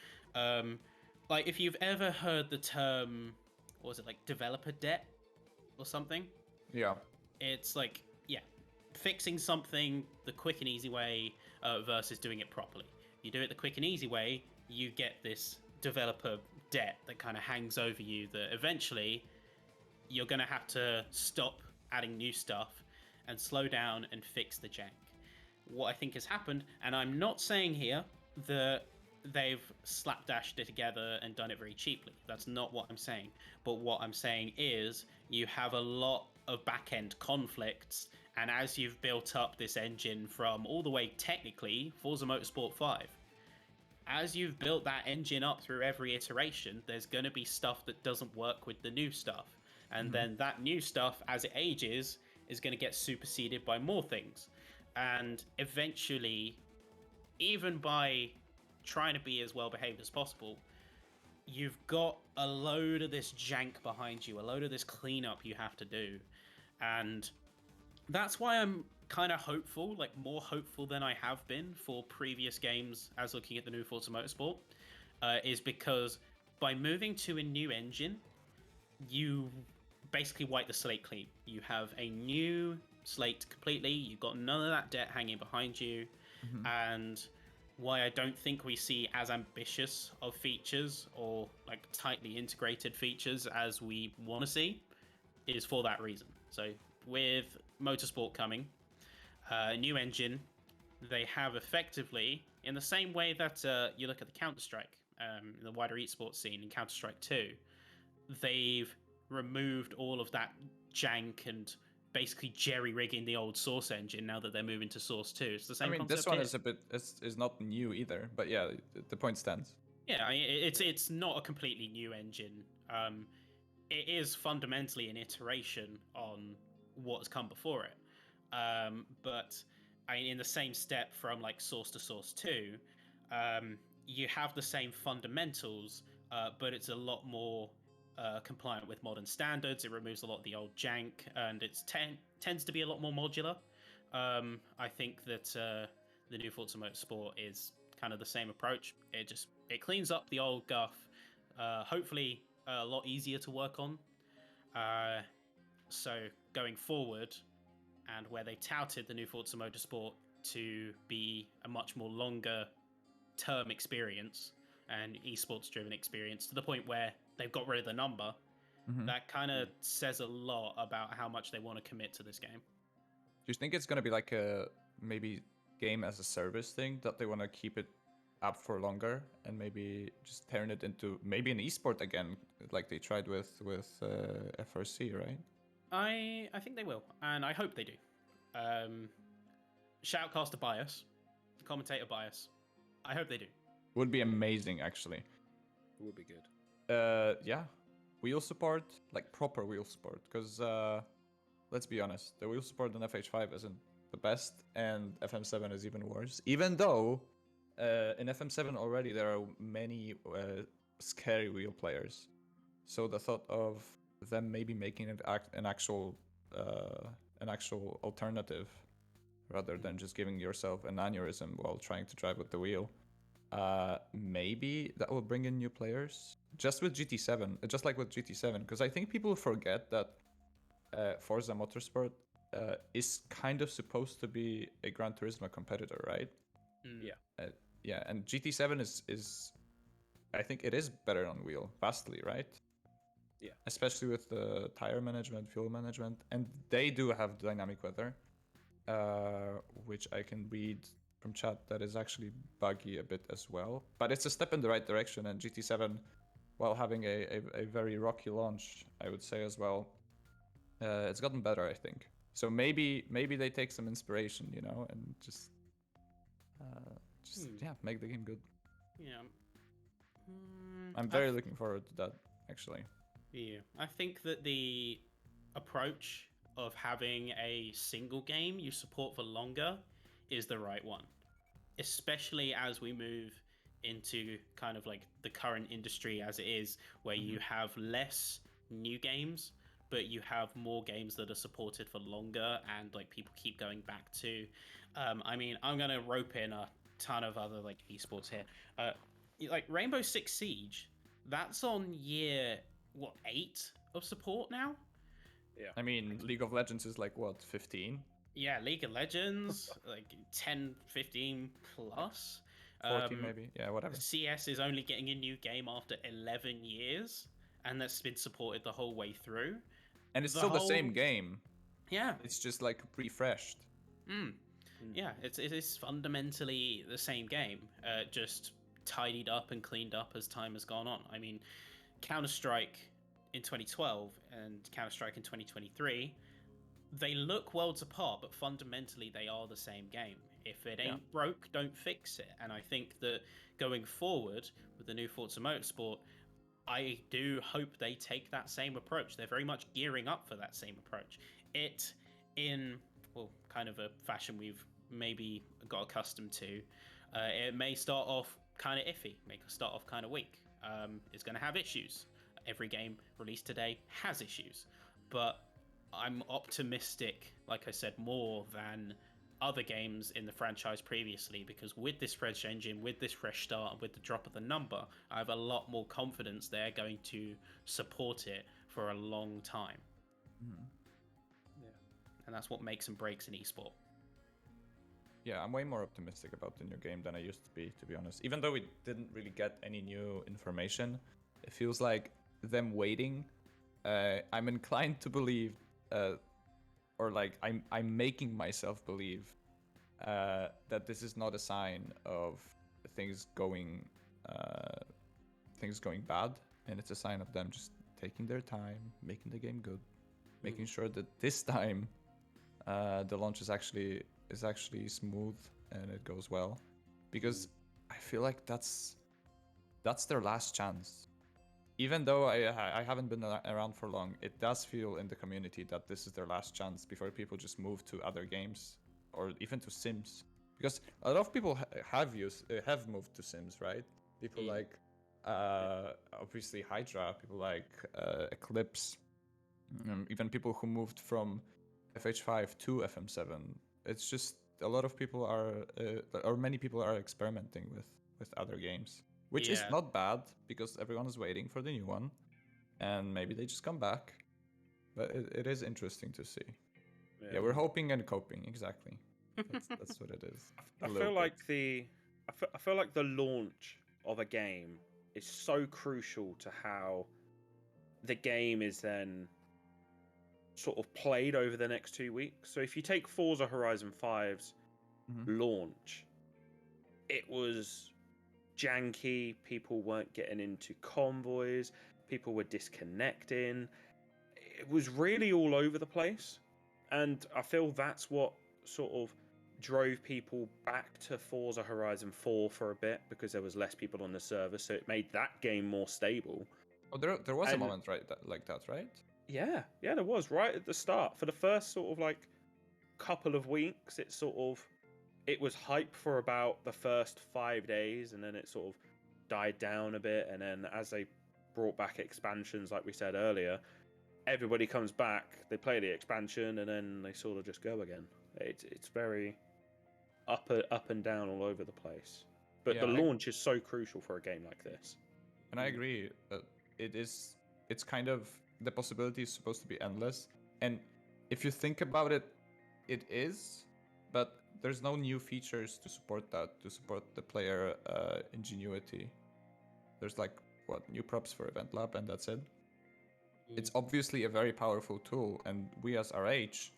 Like, if you've ever heard the term, what was it, like developer debt or something? Yeah. It's like, yeah, fixing something the quick and easy way versus doing it properly. You do it the quick and easy way, you get this developer debt that kind of hangs over you, that eventually you're going to have to stop adding new stuff and slow down and fix the jank. What I think has happened, and I'm not saying here that they've slapdashed it together and done it very cheaply. That's not what I'm saying. But what I'm saying is you have a lot of back-end conflicts, and as you've built up this engine from all the way, technically, Forza Motorsport 5, as you've built that engine up through every iteration, there's going to be stuff that doesn't work with the new stuff. And then that new stuff, as it ages, is going to get superseded by more things. And eventually, even by trying to be as well behaved as possible, you've got a load of this jank behind you, a load of this cleanup you have to do. And that's why I'm kind of hopeful, like more hopeful than I have been for previous games as looking at the new Forza Motorsport, is because by moving to a new engine, you basically wipe the slate clean. You have a new slate completely. You've got none of that debt hanging behind you. And why I don't think we see as ambitious of features or like tightly integrated features as we want to see, is for that reason. So with Motorsport coming, a new engine, they have effectively, in the same way that you look at the Counter-Strike, the wider esports scene in Counter-Strike 2, they've removed all of that jank and basically jerry-rigging the old Source engine now that they're moving to Source 2. It's the same concept this one here. is a bit is not new either, but yeah, the point stands. Yeah, I mean, it's not a completely new engine. It is fundamentally an iteration on what's come before it. But I mean, in the same step from like Source to Source 2, you have the same fundamentals, but it's a lot more compliant with modern standards. It removes a lot of the old jank, and it tends to be a lot more modular. I think that the new Forza Motorsport is kind of the same approach. It cleans up the old guff. Hopefully, a lot easier to work on. So going forward, and where they touted the new Forza Motorsport to be a much more longer term experience and esports driven experience, to the point where they've got rid of the number, that kind of says a lot about how much they want to commit to this game. Do you think it's going to be like a maybe game as a service thing, that they want to keep it up for longer and maybe just turn it into maybe an esport again, like they tried with FRC, right? I think they will, and I hope they do. Shoutcaster bias, commentator bias. I hope they do. Would be amazing, actually. It would be good. Yeah, wheel support, like proper wheel support, because let's be honest, the wheel support on FH5 isn't the best, and FM7 is even worse. Even though in FM7 already there are many scary wheel players, so the thought of them maybe making it an actual alternative rather than just giving yourself an aneurysm while trying to drive with the wheel, maybe that will bring in new players. Just with GT7, just like with GT7, because I think people forget that Forza Motorsport is kind of supposed to be a Gran Turismo competitor, right? Yeah. Yeah, and GT7 is I think it is better on wheel, vastly, right? Yeah. Especially with the tire management, fuel management, and they do have dynamic weather, which I can read from chat that is actually buggy a bit as well. But it's a step in the right direction, and GT7, while having a very rocky launch, I would say as well, it's gotten better, I think. So maybe they take some inspiration, you know, and just make the game good. Yeah. I'm very looking forward to that, actually. Yeah, I think that the approach of having a single game you support for longer is the right one, especially as we move into kind of like the current industry as it is, where you have less new games, but you have more games that are supported for longer and like people keep going back to. I mean, I'm gonna rope in a ton of other like esports here. Like Rainbow Six Siege, that's on year 8 of support now. Yeah. I mean, League of Legends is like what, 15? Yeah, League of Legends like 10, 15 plus. 14 maybe. Yeah, whatever. CS is only getting a new game after 11 years, and that's been supported the whole way through. And it's still the same game. Yeah. It's just like refreshed. Yeah, it is fundamentally the same game, just tidied up and cleaned up as time has gone on. I mean, Counter-Strike in 2012 and Counter-Strike in 2023, they look worlds apart, but fundamentally they are the same game. If it ain't broke, don't fix it. And I think that going forward with the new Forza Motorsport, I do hope they take that same approach. They're very much gearing up for that same approach. It, in, well, kind of a fashion we've maybe got accustomed to, it may start off kind of iffy, may start off kind of weak. It's going to have issues. Every game released today has issues. But I'm optimistic, like I said, more than other games in the franchise previously, because with this fresh engine, with this fresh start, and with the drop of the number, I have a lot more confidence they're going to support it for a long time. Yeah. And that's what makes and breaks an esport. Yeah, I'm way more optimistic about the new game than I used to be honest. Even though we didn't really get any new information, it feels like them waiting I'm inclined to believe, or like I'm making myself believe that this is not a sign of things going bad, and it's a sign of them just taking their time, making the game good, making sure that this time the launch is actually smooth and it goes well, because I feel like that's their last chance. Even though I haven't been around for long, it does feel in the community that this is their last chance before people just move to other games or even to Sims. Because a lot of people have moved to Sims, right? People like obviously Hydra, people like Eclipse, even people who moved from FH5 to FM7. It's just a lot of people are, or many people are experimenting with other games, which is not bad because everyone is waiting for the new one, and maybe they just come back. But it is interesting to see. Yeah, we're hoping and coping, exactly. That's what it is. I feel like the launch of a game is so crucial to how the game is then sort of played over the next 2 weeks. So if you take Forza Horizon 5's launch, it was janky, people weren't getting into convoys, people were disconnecting. It was really all over the place. And I feel that's what sort of drove people back to Forza Horizon 4 for a bit, because there was less people on the server, so it made that game more stable. Oh, there was a moment, right, like that, right? Yeah, there was, right at the start. For the first sort of like couple of weeks, it was hype for about the first 5 days, and then it sort of died down a bit, and then as they brought back expansions, like we said earlier, everybody comes back, they play the expansion, and then they sort of just go again. It's very up and down all over the place. But the launch is so crucial for a game like this. And I agree that it's kind of, the possibility is supposed to be endless. And if you think about it, it is, but there's no new features to support that, to support the player ingenuity. There's like, new props for Event Lab, and that's it. It's obviously a very powerful tool, and we as RH,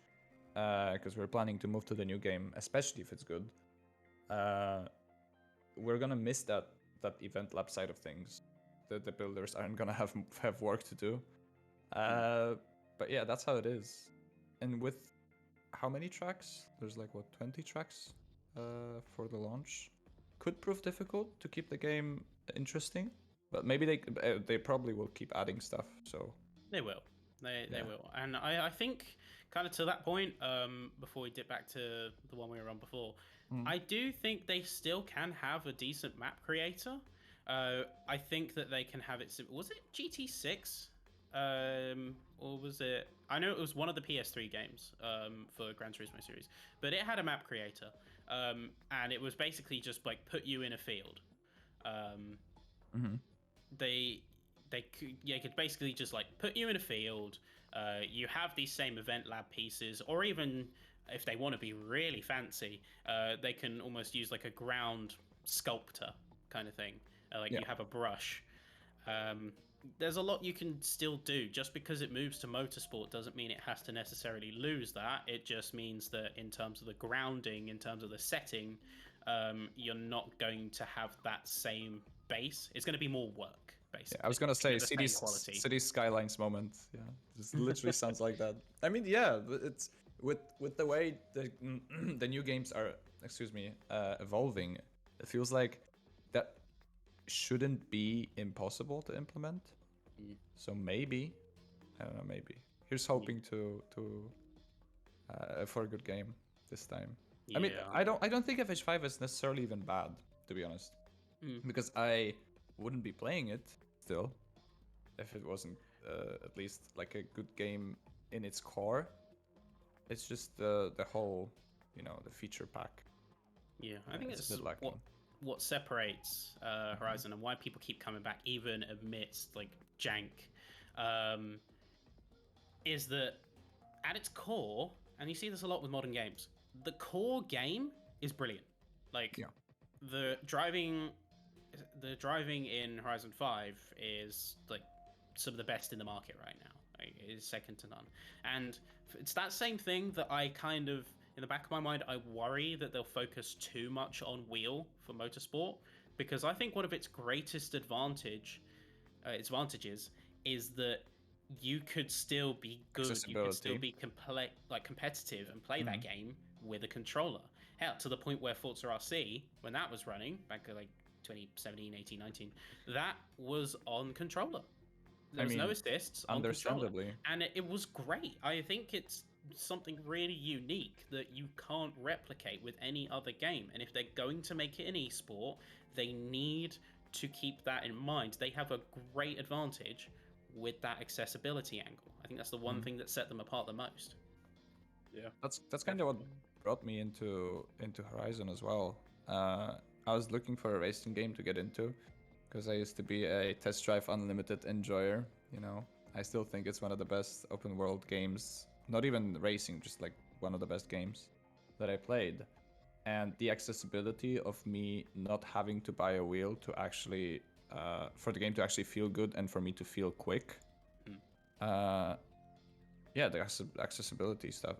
because we're planning to move to the new game, especially if it's good, we're gonna miss that Event Lab side of things. The builders aren't gonna have work to do. But yeah, that's how it is. And with how many tracks? There's like 20 tracks for the launch. Could prove difficult to keep the game interesting, but maybe they probably will keep adding stuff. So they will. They will. And I think kind of to that point, before we dip back to the one we were on before, I do think they still can have a decent map creator. I think that they can have it. Was it GT6? Or was it? I know it was one of the PS3 games for Gran Turismo series, but it had a map creator, and it was basically just like put you in a field. They could basically just like put you in a field. You have these same Event Lab pieces, or even if they want to be really fancy, they can almost use like a ground sculptor kind of thing. You have a brush. There's a lot you can still do. Just because it moves to Motorsport doesn't mean it has to necessarily lose that. It just means that in terms of the grounding, in terms of the setting, you're not going to have that same base. It's going to be more work, basically. Yeah, I was going to say city skylines moment. Yeah, just literally sounds like that. I mean, yeah, it's with the way the new games are, evolving. It feels like that shouldn't be impossible to implement. So maybe, I don't know, maybe here's hoping to for a good game this time. I mean, I don't think FH5 is necessarily even bad, to be honest, because I wouldn't be playing it still if it wasn't at least like a good game in its core. It's just the whole, the feature pack. Yeah, I think it's what separates Horizon and why people keep coming back even amidst like jank, is that at its core, and you see this a lot with modern games, the core game is brilliant. The driving in Horizon 5 is like some of the best in the market right now. Like, it is second to none. And it's that same thing that I kind of, in the back of my mind, I worry that they'll focus too much on wheel for Motorsport, because I think one of its greatest advantages is that you could still be good, you could still be competitive and play that game with a controller. Hell, to the point where Forza RC, when that was running back in like 2017, 18, 19, that was on controller. There was no assists on controller, and it was great. I think it's something really unique that you can't replicate with any other game. And if they're going to make it an esport, they need to keep that in mind. They have a great advantage with that accessibility angle. I think that's the one thing that set them apart the most. Yeah, that's kind of what brought me into Horizon as well. I was looking for a racing game to get into because I used to be a Test Drive Unlimited enjoyer. You know, I still think it's one of the best open world games. Not even racing, just like one of the best games that I played. And the accessibility of me not having to buy a wheel to actually for the game to actually feel good and for me to feel quick. Yeah, the accessibility stuff.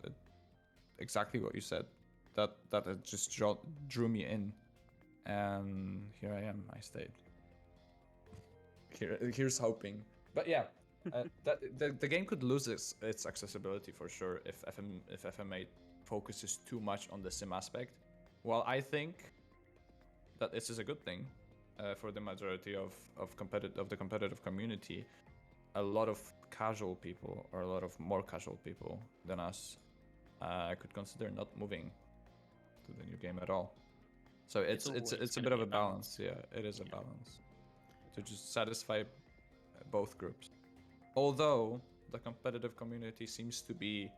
Exactly what you said. That it just drew me in, and here I am. I stayed. Here's hoping. But yeah, that the game could lose its accessibility for sure if FMA focuses too much on the sim aspect. Well, I think that this is a good thing for the majority of the competitive community. A lot of casual people, or a lot of more casual people than us, could consider not moving to the new game at all. So it's a bit of a balance. Yeah, it is a balance to just satisfy both groups. Although the competitive community seems to be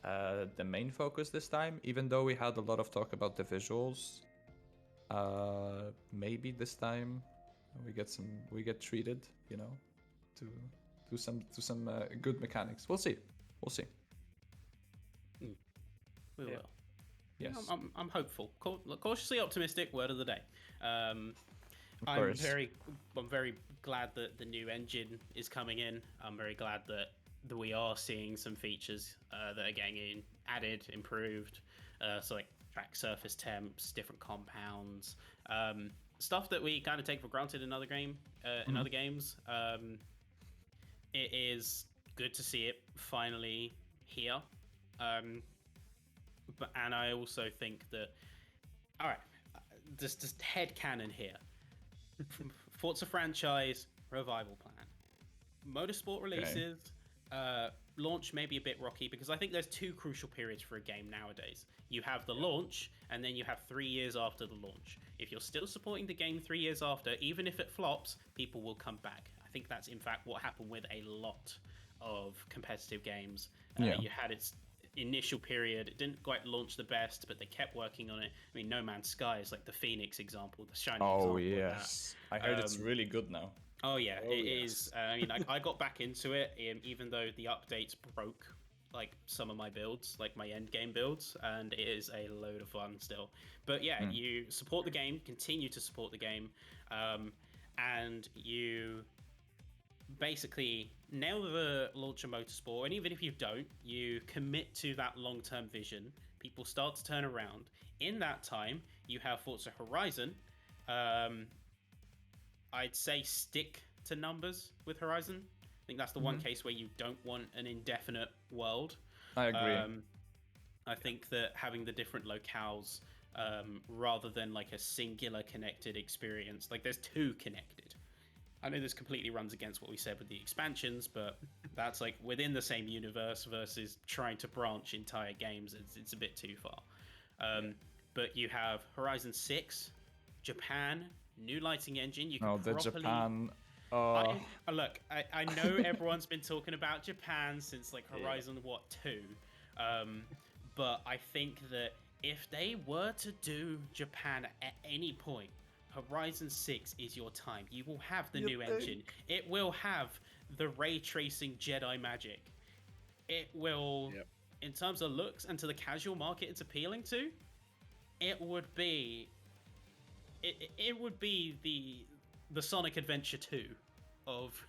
the main focus this time, even though we had a lot of talk about the visuals. Maybe this time we get treated, you know, to some good mechanics. We'll see. We will. Yes. I'm hopeful. Cautiously optimistic. Word of the day. I'm very glad that the new engine is coming in. I'm very glad that we are seeing some features that are getting added, improved. So like track surface temps, different compounds, stuff that we kind of take for granted in other games. It is good to see it finally here. And I also think that, all right, just headcanon here. Forza franchise revival plan. Motorsport releases, launch may be a bit rocky because I think there's two crucial periods for a game nowadays. You have the launch, and then you have 3 years after the launch. If you're still supporting the game 3 years after, even if it flops, people will come back. I think that's in fact what happened with a lot of competitive games. You had its initial period, it didn't quite launch the best, but they kept working on it. I mean, No Man's Sky is like the Phoenix example, the shining example. Oh yes, I heard it's really good now. Oh yeah, it is. I mean, I got back into it, even though the updates broke like some of my builds, like my end game builds, and it is a load of fun still. But yeah, you support the game, continue to support the game, and you basically nail the launch of Motorsport. And even if you don't, you commit to that long-term vision. People start to turn around. In that time, you have Forza Horizon. I'd say stick to numbers with Horizon. I think that's the one case where you don't want an indefinite world. I agree. I think that having the different locales rather than like a singular connected experience, like there's two connected. I know this completely runs against what we said with the expansions, but that's like within the same universe versus trying to branch entire games. It's a bit too far. But you have Horizon 6, Japan, new lighting engine. You can the Japan. Look, I know everyone's been talking about Japan since like Horizon 2, but I think that if they were to do Japan at any point, Horizon 6 is your time. You will have the new engine. It will have the ray tracing Jedi magic. It will, in terms of looks and to the casual market it's appealing to, it would be the Sonic Adventure 2 of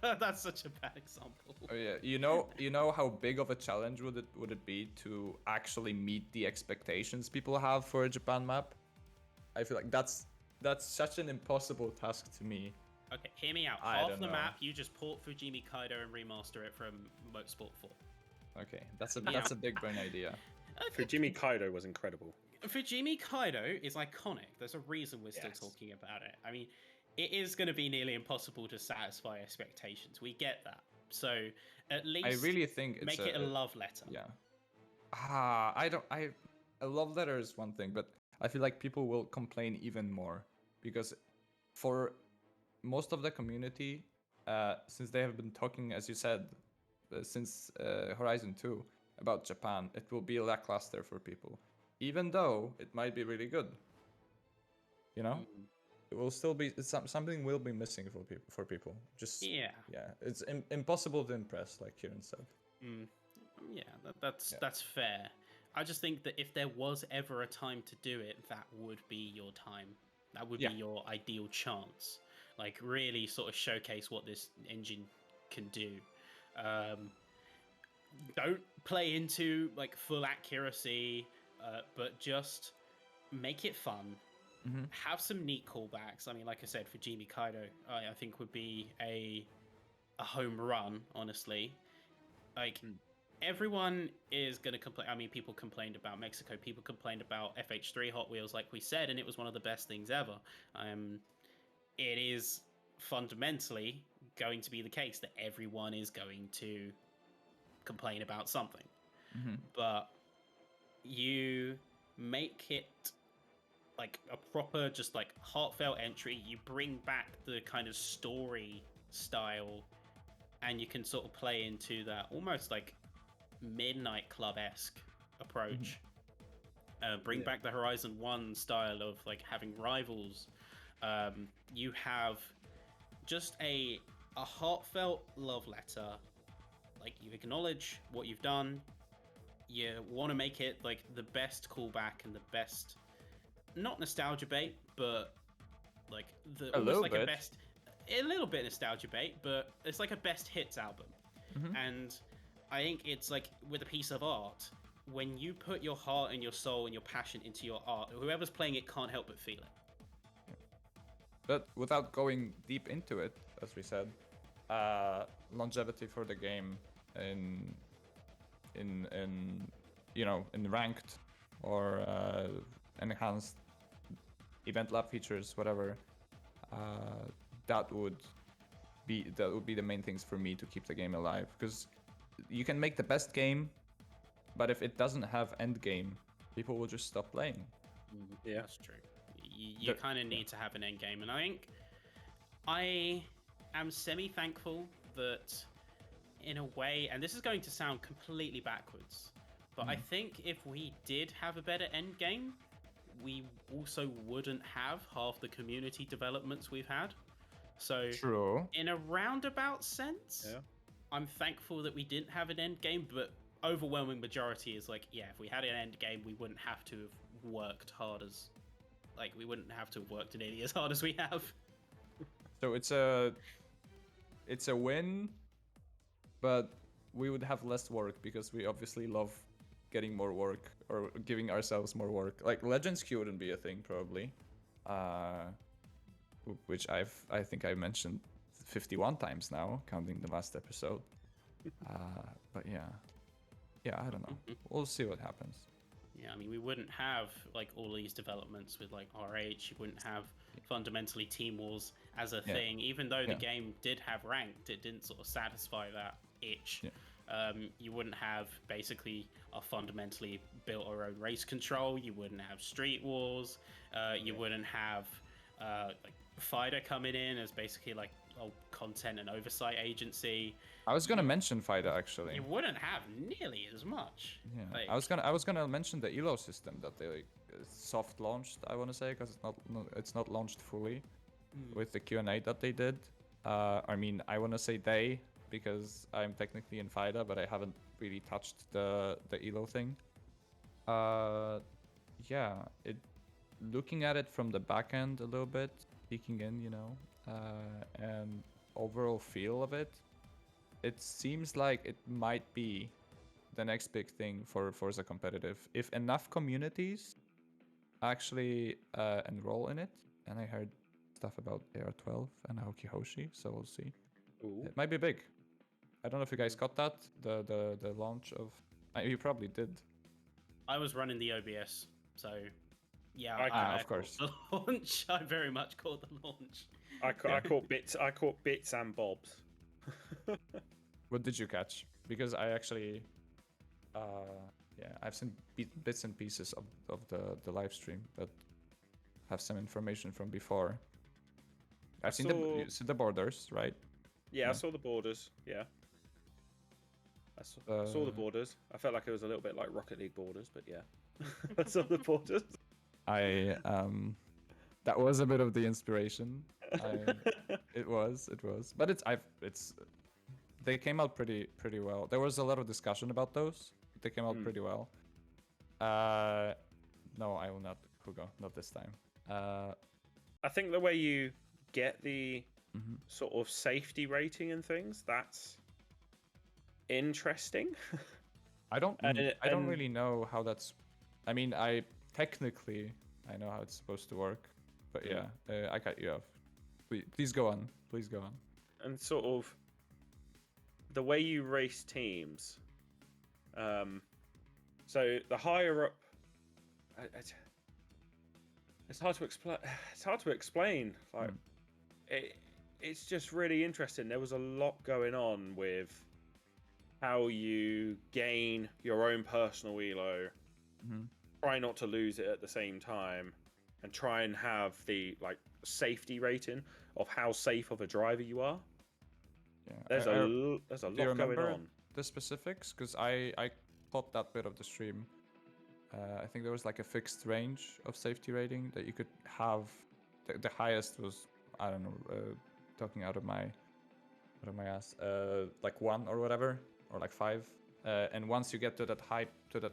That's such a bad example. Oh yeah, you know how big of a challenge would it be to actually meet the expectations people have for a Japan map? I feel like that's such an impossible task to me. Okay, hear me out. I Half don't the know. map, you just port Fujimi Kaido and remaster it from Motorsport 4. Okay, that's a big brain idea. Fujimi Kaido was incredible. Fujimi Kaido is iconic. There's a reason we're still Yes. talking about it. I mean, it is going to be nearly impossible to satisfy expectations. We get that. So at least I really think it's make it a love letter. Yeah. A love letter is one thing, but I feel like people will complain even more because for most of the community, since they have been talking, as you said, since Horizon 2 about Japan, it will be lackluster for people, even though it might be really good. You know, it will still be something will be missing for people. Just Yeah. it's impossible to impress, like Kieran said. Yeah, that's fair. I just think that if there was ever a time to do it, that would be your time. That would be your ideal chance. Like really sort of showcase what this engine can do. Don't play into like full accuracy, but just make it fun. Have some neat callbacks. I mean, like I said, for Fujimi Kaido, I think would be a home run, honestly. Like everyone is going to complain. I mean, people complained about Mexico. People complained about FH3 Hot Wheels, like we said, and it was one of the best things ever. It is fundamentally going to be the case that everyone is going to complain about something. But you make it like a proper, just like heartfelt entry. You bring back the kind of story style, and you can sort of play into that almost like Midnight Club-esque approach. Bring back the Horizon 1 style of like having rivals. You have just a heartfelt love letter. Like you acknowledge what you've done. You want to make it like the best callback and the best, not nostalgia bait, but like a little bit nostalgia bait, but it's like a best hits album. And I think it's like with a piece of art, when you put your heart and your soul and your passion into your art, whoever's playing it can't help but feel it. But without going deep into it, as we said, longevity for the game in ranked or enhanced event lab features, whatever, that would be the main things for me to keep the game alive. Because you can make the best game, but if it doesn't have end game, people will just stop playing. Yeah, that's true. You kind of need to have an end game, and I think I am semi-thankful that, in a way, and this is going to sound completely backwards, but I think if we did have a better end game, we also wouldn't have half the community developments we've had. So, true. In a roundabout sense, I'm thankful that we didn't have an end game, but overwhelming majority is like, yeah, if we had an end game, we wouldn't have to have worked hard as, like, we wouldn't have to have worked nearly as hard as we have. So it's a win, but we would have less work because we obviously love getting more work or giving ourselves more work. Like Legends Queue wouldn't be a thing probably, which I think I mentioned 51 times now, counting the last episode. But yeah, I don't know. We'll see what happens. Yeah, I mean, we wouldn't have like all these developments with like RH. You wouldn't have fundamentally Team Wars as a thing. Even though the game did have ranked, it didn't sort of satisfy that itch. You wouldn't have basically a fundamentally built our own race control. You wouldn't have Street Wars. You wouldn't have like FIDA coming in as basically like content and oversight agency. I was gonna mention FIDA actually. You wouldn't have nearly as much. Yeah, like, I was gonna mention the ELO system that they soft launched. I want to say because it's not launched fully with the Q&A that they did. I mean, I want to say they because I'm technically in FIDA, but I haven't really touched the ELO thing. Yeah, looking at it from the back end a little bit, peeking in, and overall feel of it, it seems like it might be the next big thing for Forza competitive. If enough communities actually enroll in it, and I heard stuff about AR12 and Aoki Hoshi, so we'll see. Ooh. It might be big. I don't know if you guys got that, the launch of... You probably did. I was running the OBS, so yeah. Of course. The launch. I very much caught the launch. I caught bits. I caught bits and bobs. What did you catch? Because I actually, I've seen bits and pieces of the live stream, but have some information from before. I've seen the borders, right? Yeah, I saw the borders. Yeah. I saw the borders. I felt like it was a little bit like Rocket League borders, but yeah. I saw the borders. That was a bit of the inspiration. It was. But they came out pretty well. There was a lot of discussion about those. But they came out pretty well. No, I will not, Hugo, not this time. I think the way you get the sort of safety rating and things, that's interesting. I don't really know how that's... I mean, I know how it's supposed to work, but yeah, I cut you off. Please go on. And sort of the way you race teams. So the higher up, it's hard to explain. It's hard to explain. Like it's just really interesting. There was a lot going on with how you gain your own personal elo, try not to lose it at the same time, and try and have the safety rating of how safe of a driver you are. Yeah, there's a lot going on. The specifics, because I caught that bit of the stream. I think there was like a fixed range of safety rating that you could have. The highest was, I don't know, talking out of my ass, like 1 or whatever, or like 5. And once you get to that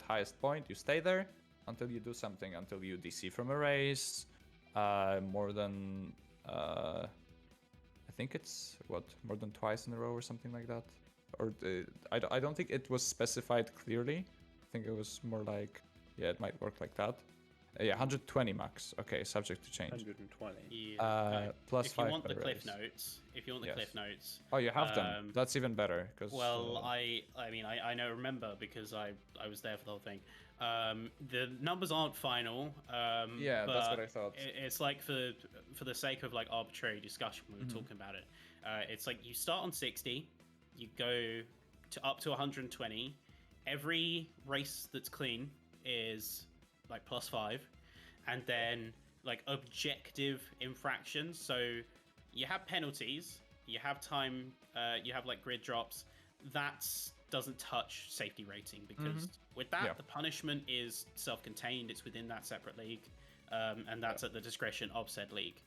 highest point, you stay there until you do something, until you DC from a race, more than I think it's more than twice in a row or something like that. Or I don't think it was specified clearly. I think it was more like, yeah, it might work like that. Yeah, 120 max. Okay, subject to change. 120. Yeah. Plus if 5 you want the per cliff race. notes, cliff notes. Oh, you have them. That's even better. Cause, well, I mean, I know, remember, because I was there for the whole thing. The numbers aren't final. Yeah, but that's what I thought. It's like for the sake of like arbitrary discussion, we were talking about it. It's like you start on 60, you go to up to 120. Every race that's clean is like plus 5, and then like objective infractions. So you have penalties, you have time, you have like grid drops. That doesn't touch safety rating, because with that, the punishment is self-contained. It's within that separate league, and that's at the discretion of said league.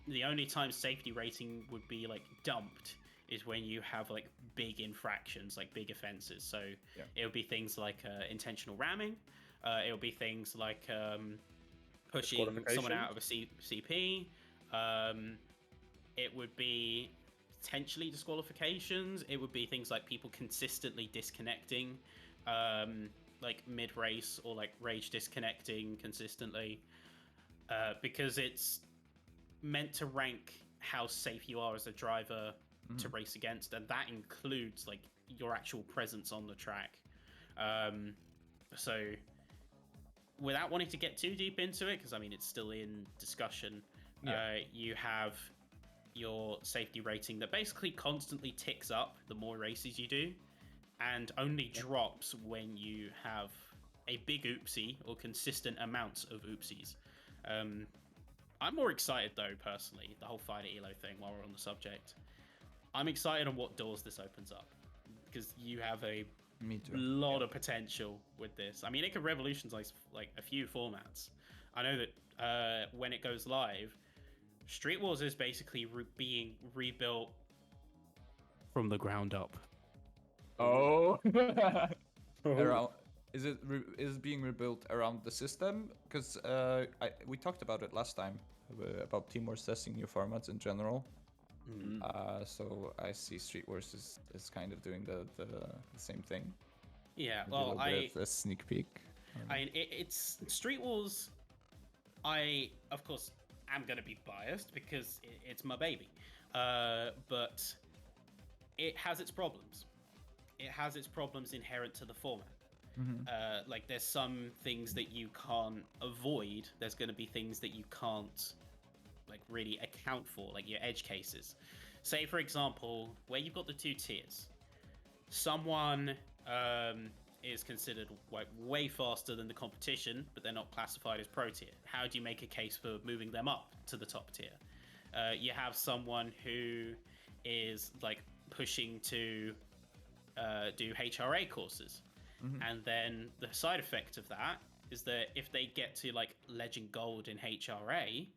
The only time safety rating would be like dumped is when you have like big infractions, like big offenses. So it would be things like intentional ramming. It would be things like pushing someone out of a CP. It would be potentially disqualifications. It would be things like people consistently disconnecting, like mid-race, or like rage disconnecting consistently, because it's meant to rank how safe you are as a driver to race against, and that includes like your actual presence on the track. So without wanting to get too deep into it, because I mean it's still in discussion, you have your safety rating that basically constantly ticks up the more races you do, and only drops when you have a big oopsie or consistent amounts of oopsies. I'm more excited though, personally, the whole FIDA Elo thing, while we're on the subject. I'm excited on what doors this opens up, because you have a lot of potential with this. I mean, it could revolutionize like a few formats. I know that when it goes live, Street Wars is basically being rebuilt from the ground up. Oh. Is it being rebuilt around the system? Because we talked about it last time, about Team Wars testing new formats in general. So I see Street Wars is kind of doing the same thing. Yeah, Maybe well, a little bit of a sneak peek. it's Street Wars. I, of course, am going to be biased because it's my baby. But it has its problems. It has its problems inherent to the format. Like, there's some things that you can't avoid. There's going to be things that you can't, like, really account for, like your edge cases. Say, for example, where you've got the two tiers. Someone is considered like way faster than the competition, but they're not classified as pro tier. How do you make a case for moving them up to the top tier? You have someone who is like pushing to do HRA courses, and then the side effect of that is that if they get to like Legend Gold in HRA,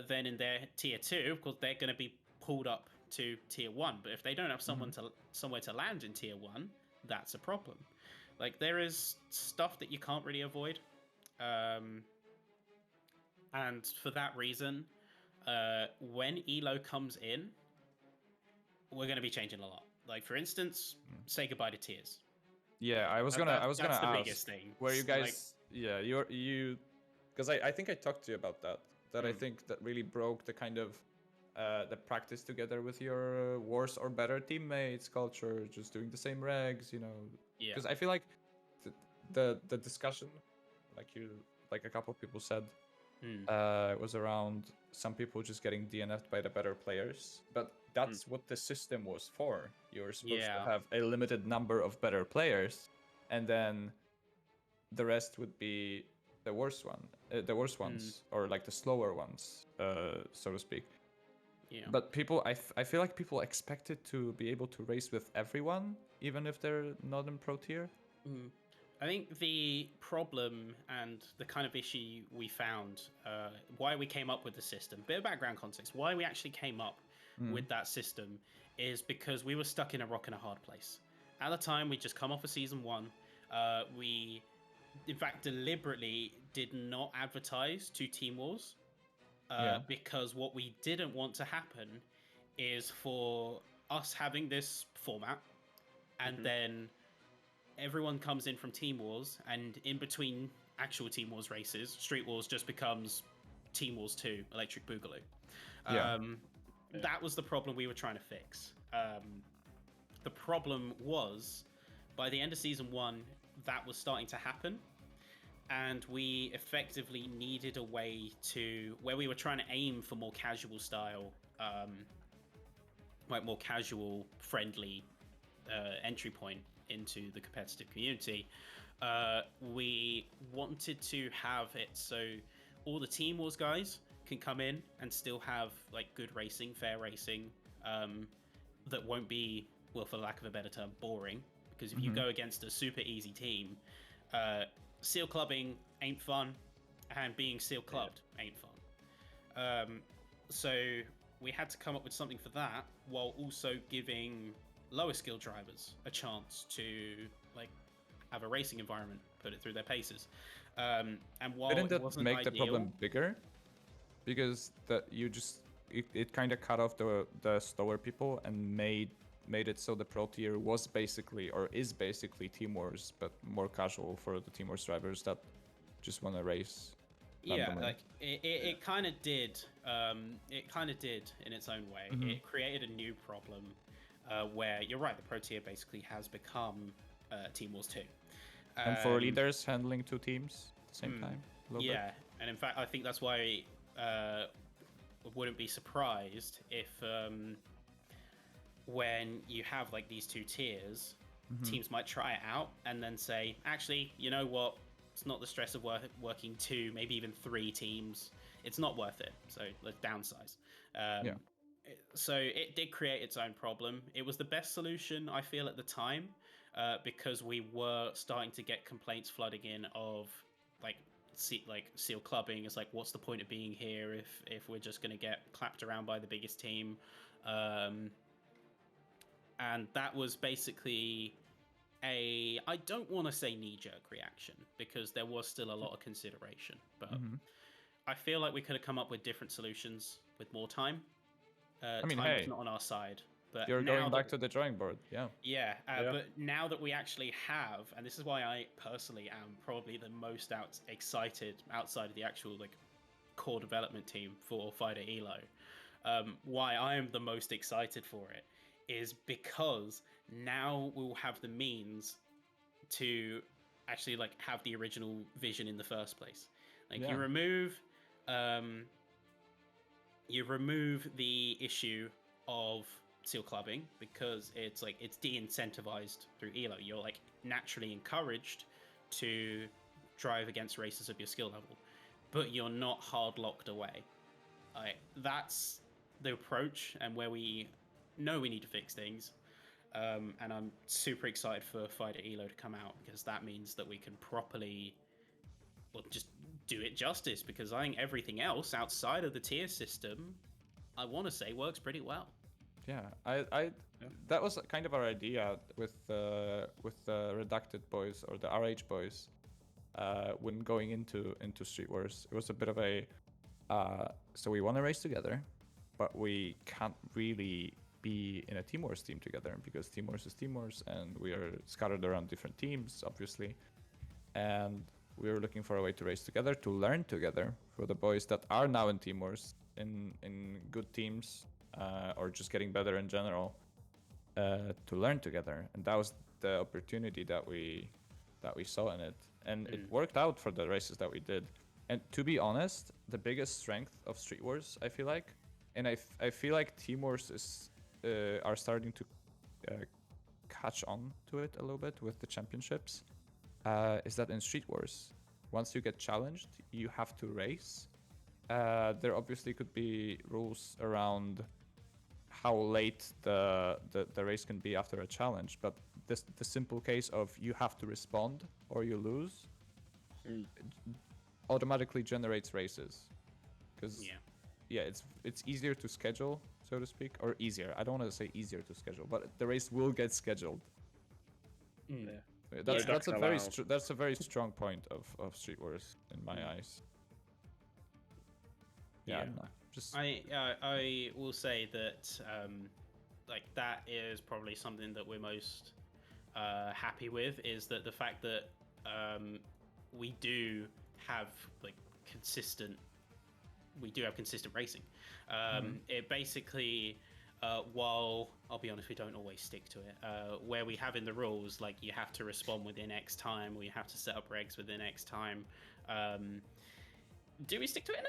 then in their tier 2, of course, they're going to be pulled up to tier 1. But if they don't have somewhere to land in tier 1, that's a problem. Like, there is stuff that you can't really avoid. And for that reason, when ELO comes in, we're going to be changing a lot. Like, for instance, say goodbye to tiers. Yeah, I was gonna that's ask. The biggest thing. Where you guys? Like, yeah, you, because I think I talked to you about that. I think that really broke the kind of the practice together with your worse or better teammates culture, just doing the same regs, you know. Yeah. Because I feel like the discussion, like a couple of people said, was around some people just getting DNF'd by the better players, but that's what the system was for. You were supposed to have a limited number of better players, and then the rest would be the worst ones, or like the slower ones, so to speak. Yeah. But people, I feel like people expected to be able to race with everyone, even if they're not in pro tier. I think the problem and the kind of issue we found, why we came up with the system, bit of background context, why we actually came up with that system is because we were stuck in a rock and a hard place. At the time, we'd just come off of season 1. We, in fact, deliberately did not advertise to Team Wars because what we didn't want to happen is for us having this format and then everyone comes in from Team Wars, and in between actual Team Wars races, Street Wars just becomes Team Wars 2, Electric Boogaloo. That was the problem we were trying to fix. The problem was, by the end of Season 1, that was starting to happen, and we effectively needed a way to, where we were trying to aim for more casual style, like more casual, friendly entry point into the competitive community. We wanted to have it so all the Team Wars guys can come in and still have like good racing, fair racing, that won't be, well, for lack of a better term, boring. Because if you go against a super easy team, seal clubbing ain't fun, and being seal clubbed ain't fun. So we had to come up with something for that, while also giving lower skill drivers a chance to like have a racing environment, put it through their paces. And while didn't that wasn't make ideal, the problem bigger? Because it kind of cut off the slower people and made it so the pro tier was basically, or is basically, Team Wars, but more casual for the Team Wars drivers that just want to race. Yeah, like it kind of did. It kind of did in its own way. It created a new problem. Where you're right, the pro tier basically has become Team Wars 2. And for leaders handling 2 teams at the same time? Yeah, and in fact, I think that's why I wouldn't be surprised if when you have like these 2 tiers, teams might try it out and then say, actually, you know what? It's not the stress of working 2, maybe even 3 teams. It's not worth it. So let's downsize. So it did create its own problem. It was the best solution, I feel, at the time, because we were starting to get complaints flooding in of like seal clubbing. It's like, what's the point of being here if we're just going to get clapped around by the biggest team? And that was basically I don't want to say knee-jerk reaction, because there was still a lot of consideration, but I feel like we could have come up with different solutions with more time. I mean, time was hey, not on our side. But you're now going that back to the drawing board. Yeah. yeah, Yeah. but now that we actually have, and this is why I personally am probably the most excited outside of the actual like core development team for FIDA Elo. Why I am the most excited for it is because now we'll have the means to actually like have the original vision in the first place. Like Yeah. you remove the issue of seal clubbing because it's like it's de-incentivized through Elo. You're like naturally encouraged to drive against races of your skill level, but you're not hard locked away. That's the approach and where we know we need to fix things. And I'm super excited for FIDA Elo to come out because that means that we can properly, well, just do it justice. Because I think everything else outside of the tier system, I want to say, works pretty well. Yeah, that was kind of our idea with the Redacted boys or the RH boys when going into Street Wars. It was a bit of a so we want to race together, but we can't really be in a Team Wars team together because Team Wars is Team Wars and we are scattered around different teams, obviously. And we were looking for a way to race together, to learn together for the boys that are now in Team Wars, in good teams, or just getting better in general, to learn together. And that was the opportunity that we saw in it. And it worked out for the races that we did. And to be honest, the biggest strength of Street Wars, I feel like, and I feel like Team Wars are starting to catch on to it a little bit with the championships, is that in Street Wars, once you get challenged, you have to race. There obviously could be rules around how late the race can be after a challenge, but the simple case of you have to respond or you lose automatically generates races. Because it's easier to schedule, so to speak, or easier. I don't want to say easier to schedule, but the race will get scheduled. That's a very strong point of Street Wars in my eyes. Yeah. No, just I will say that like that is probably something that we're most happy with, is that the fact that we do have like consistent racing. It basically, while I'll be honest, we don't always stick to it. Where we have in the rules, like you have to respond within X time, or you have to set up regs within X time. Do we stick to it?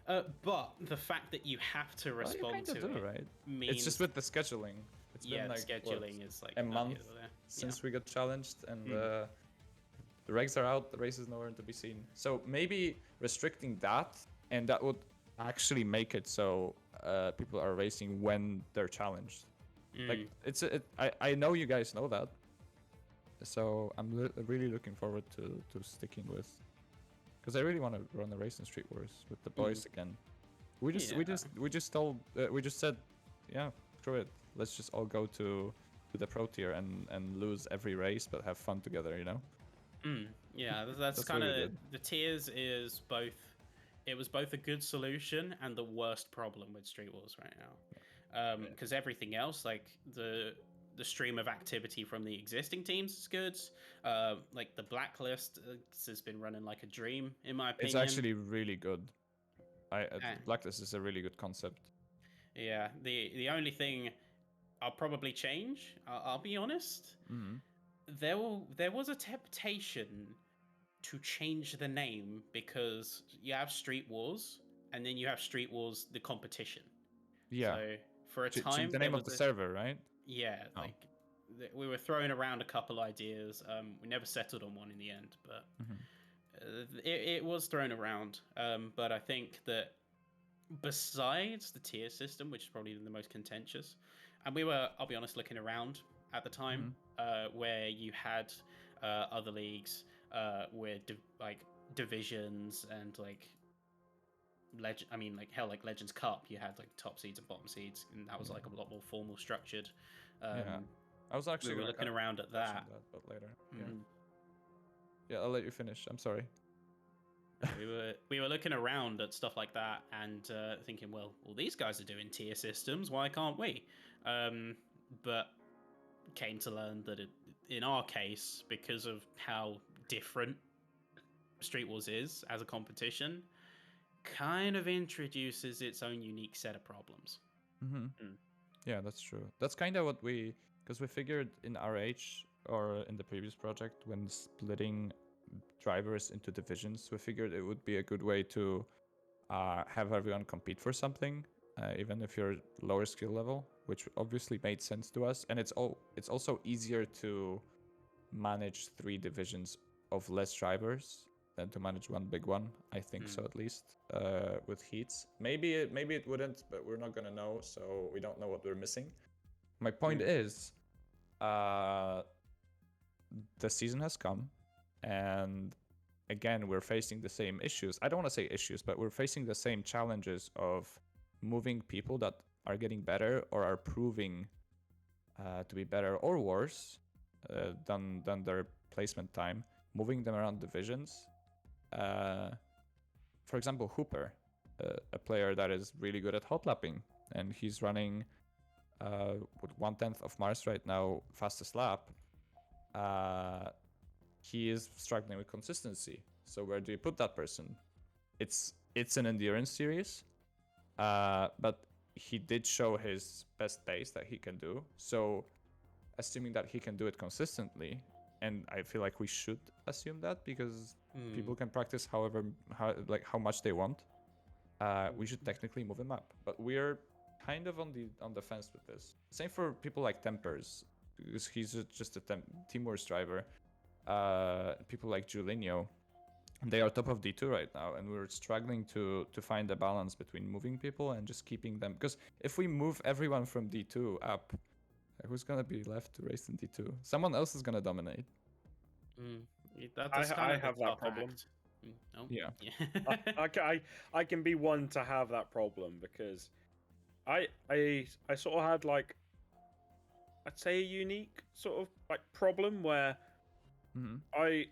No. But the fact that you have to respond to it, right? Means it's just with the scheduling. It's been like scheduling is like a month since we got challenged, and the regs are out. The race is nowhere to be seen. So maybe restricting that, and that would actually make it so people are racing when they're challenged. Like I know you guys know that, so I'm really looking forward to sticking with, because I really want to run a race in Street Wars with the boys again. We just said, yeah, screw it. Let's just all go to the pro tier and lose every race, but have fun together, you know? Yeah, that's kind of really the tiers is both. It was both a good solution and the worst problem with Street Wars right now, because everything else, like the stream of activity from the existing teams is good. Like the Blacklist has been running like a dream, in my opinion. It's actually really good. Blacklist is a really good concept. Yeah, the only thing I'll probably change, I'll be honest, there was a temptation to change the name, because you have Street Wars and then you have Street Wars the competition. Yeah. So for a time, the name of the server, right? Yeah, like we were throwing around a couple ideas. We never settled on one in the end, but it was thrown around. But I think that besides the tier system, which is probably the most contentious, and we were, I'll be honest, looking around at the time, where you had other leagues with divisions and like like Legends Cup, you had like top seeds and bottom seeds, and that was like a lot more formal structured. I was actually we were looking around at that, but later. Yeah, I'll let you finish. I'm sorry. we were looking around at stuff like that and thinking, well, these guys are doing tier systems. Why can't we? But came to learn that in our case, because of how different Street Wars is as a competition, kind of introduces its own unique set of problems. Yeah, that's true. That's kind of what because we figured in RH or in the previous project when splitting drivers into divisions, we figured it would be a good way to have everyone compete for something, even if you're lower skill level, which obviously made sense to us. And it's also easier to manage 3 divisions of less drivers than to manage one big one. I think so, at least with heats. Maybe it wouldn't, but we're not gonna know, so we don't know what we're missing. My point is, the season has come, and again, we're facing the same issues. I don't want to say issues, but we're facing the same challenges of moving people that are getting better or are proving to be better or worse than their placement time, moving them around divisions. For example, Hooper, a player that is really good at hot lapping, and he's running with 1/10 of Mars right now, fastest lap. He is struggling with consistency. So where do you put that person? It's an endurance series, but he did show his best pace that he can do. So assuming that he can do it consistently, and I feel like we should assume that because people can practice how much they want. We should technically move him up, but we're kind of on the fence with this. Same for people like Tempers, because he's just a Team Wars driver. People like Julinho, they are top of D2 right now, and we're struggling to find a balance between moving people and just keeping them. Because if we move everyone from D2 up, who's gonna be left to race in D2? Someone else is gonna dominate. I have that problem. Oh, yeah. I can be one to have that problem because I sort of had like, I'd say a unique sort of like problem where I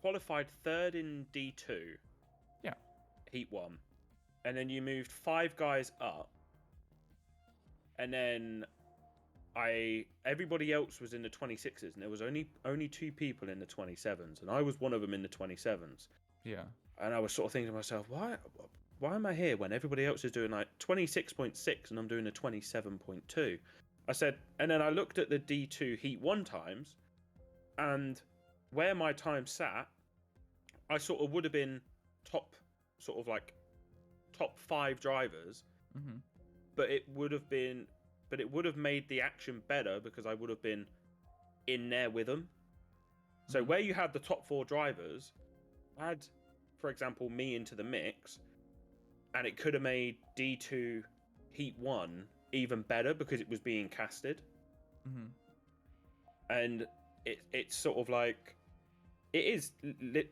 qualified 3rd in D2. Yeah. Heat 1. And then you moved 5 guys up. And then everybody else was in the 26s, and there was only 2 people in the 27s, and I was one of them in the 27s. Yeah. And I was sort of thinking to myself, why am I here when everybody else is doing like 26.6 and I'm doing a 27.2? I said, and then I looked at the D2 Heat 1 times, and where my time sat, I sort of would have been top 5 drivers, but it would have made the action better because I would have been in there with them. So where you had the top 4 drivers, add, for example, me into the mix, and it could have made D2 Heat 1 even better because it was being casted. And it's sort of like, it is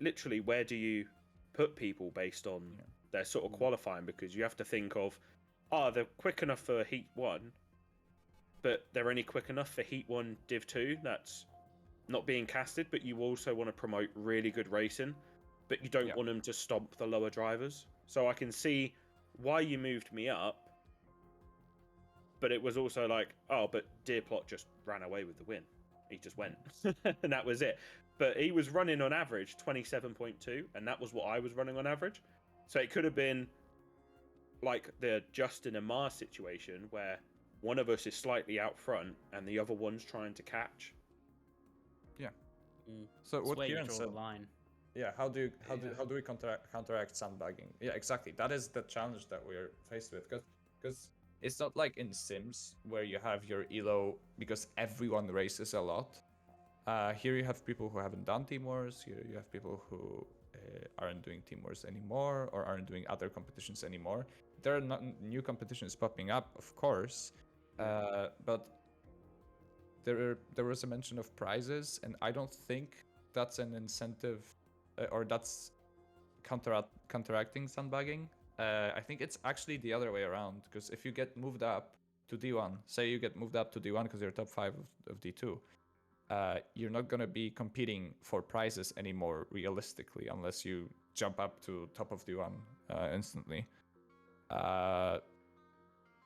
literally where do you put people based on their sort of qualifying, because you have to think of, they're quick enough for Heat 1, but they're only quick enough for Heat 1 Div 2 that's not being casted, but you also want to promote really good racing, but you don't want them to stomp the lower drivers. So I can see why you moved me up, but it was also like, but Deerplot just ran away with the win. He just went, and that was it. But he was running on average 27.2, and that was what I was running on average. So it could have been like the Justin and Mars situation where one of us is slightly out front and the other one's trying to catch. Yeah. So it's what where you Kieran draw said, the line. Yeah, how do we counteract sandbagging? Yeah, exactly. That is the challenge that we're faced with, because it's not like in Sims where you have your elo because everyone races a lot. Here you have people who haven't done Team Wars. Here you have people who aren't doing Team Wars anymore or aren't doing other competitions anymore. There are not new competitions popping up, of course, but there was a mention of prizes, and I don't think that's an incentive or that's counteracting sandbagging. I think it's actually the other way around, because if you get moved up to D1, say you get moved up to D1 because you're top 5 of D2, you're not going to be competing for prizes anymore realistically unless you jump up to top of D1 instantly.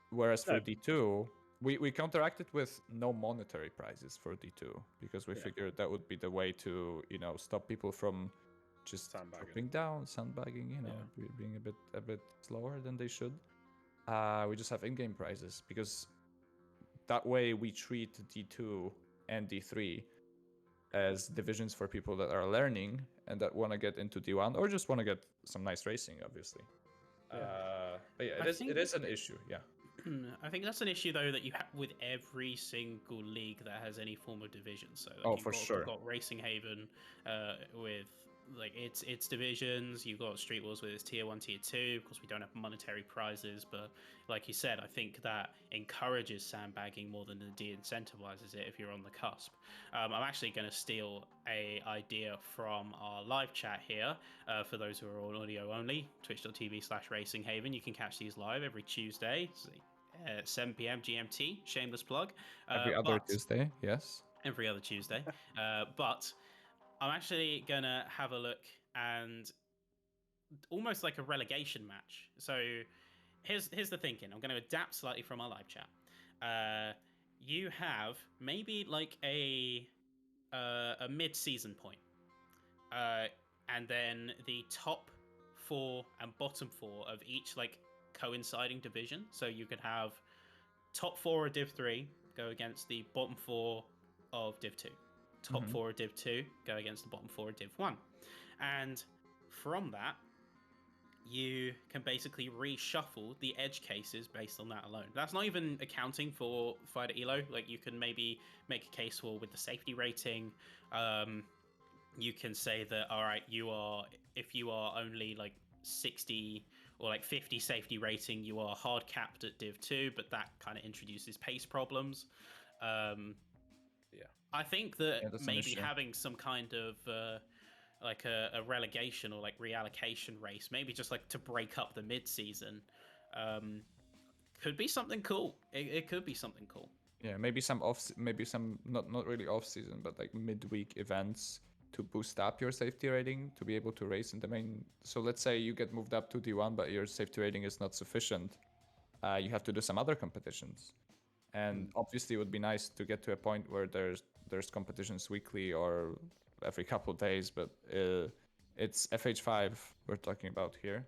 Whereas for D2, we counteracted with no monetary prizes for D2 because we figured that would be the way to, stop people from just dropping down, sandbagging, being a bit slower than they should. We just have in-game prizes because that way we treat D2 and D3 as divisions for people that are learning and that want to get into D1 or just want to get some nice racing, obviously. But yeah, it is an issue, yeah. I think that's an issue though that you have with every single league that has any form of division. So like, you've got Racing Haven with like its divisions. You've got Street Wars with its tier 1, tier 2. Of course, we don't have monetary prizes, but like you said, I think that encourages sandbagging more than it de-incentivizes it if you're on the cusp. I'm actually going to steal a idea from our live chat here. For those who are on audio only, twitch.tv/racinghaven. You can catch these live every Tuesday. 7 p.m. GMT, shameless plug. Every other Tuesday, yes. Every other Tuesday. But I'm actually going to have a look and almost like a relegation match. So here's the thinking. I'm going to adapt slightly from our live chat. You have maybe like a mid-season point. And then the top 4 and bottom 4 of each like coinciding division. So you could have top 4 of Div 3 go against the bottom 4 of Div 2. Top 4 of Div 2 go against the bottom 4 of Div 1. And from that, you can basically reshuffle the edge cases based on that alone. That's not even accounting for FIDA Elo. Like, you can maybe make a case for with the safety rating. You can say that, all right, if you are only like 60 or like 50 safety rating, you are hard capped at Div 2, but that kind of introduces pace problems. I think that maybe having some kind of like a relegation or like reallocation race, maybe just like to break up the mid-season, could be something cool. It could be something cool. Yeah, maybe some not really off-season, but like midweek events to boost up your safety rating to be able to race in the main. So let's say you get moved up to D1, but your safety rating is not sufficient. You have to do some other competitions. And obviously it would be nice to get to a point where there's competitions weekly or every couple of days, but it's FH5 we're talking about here.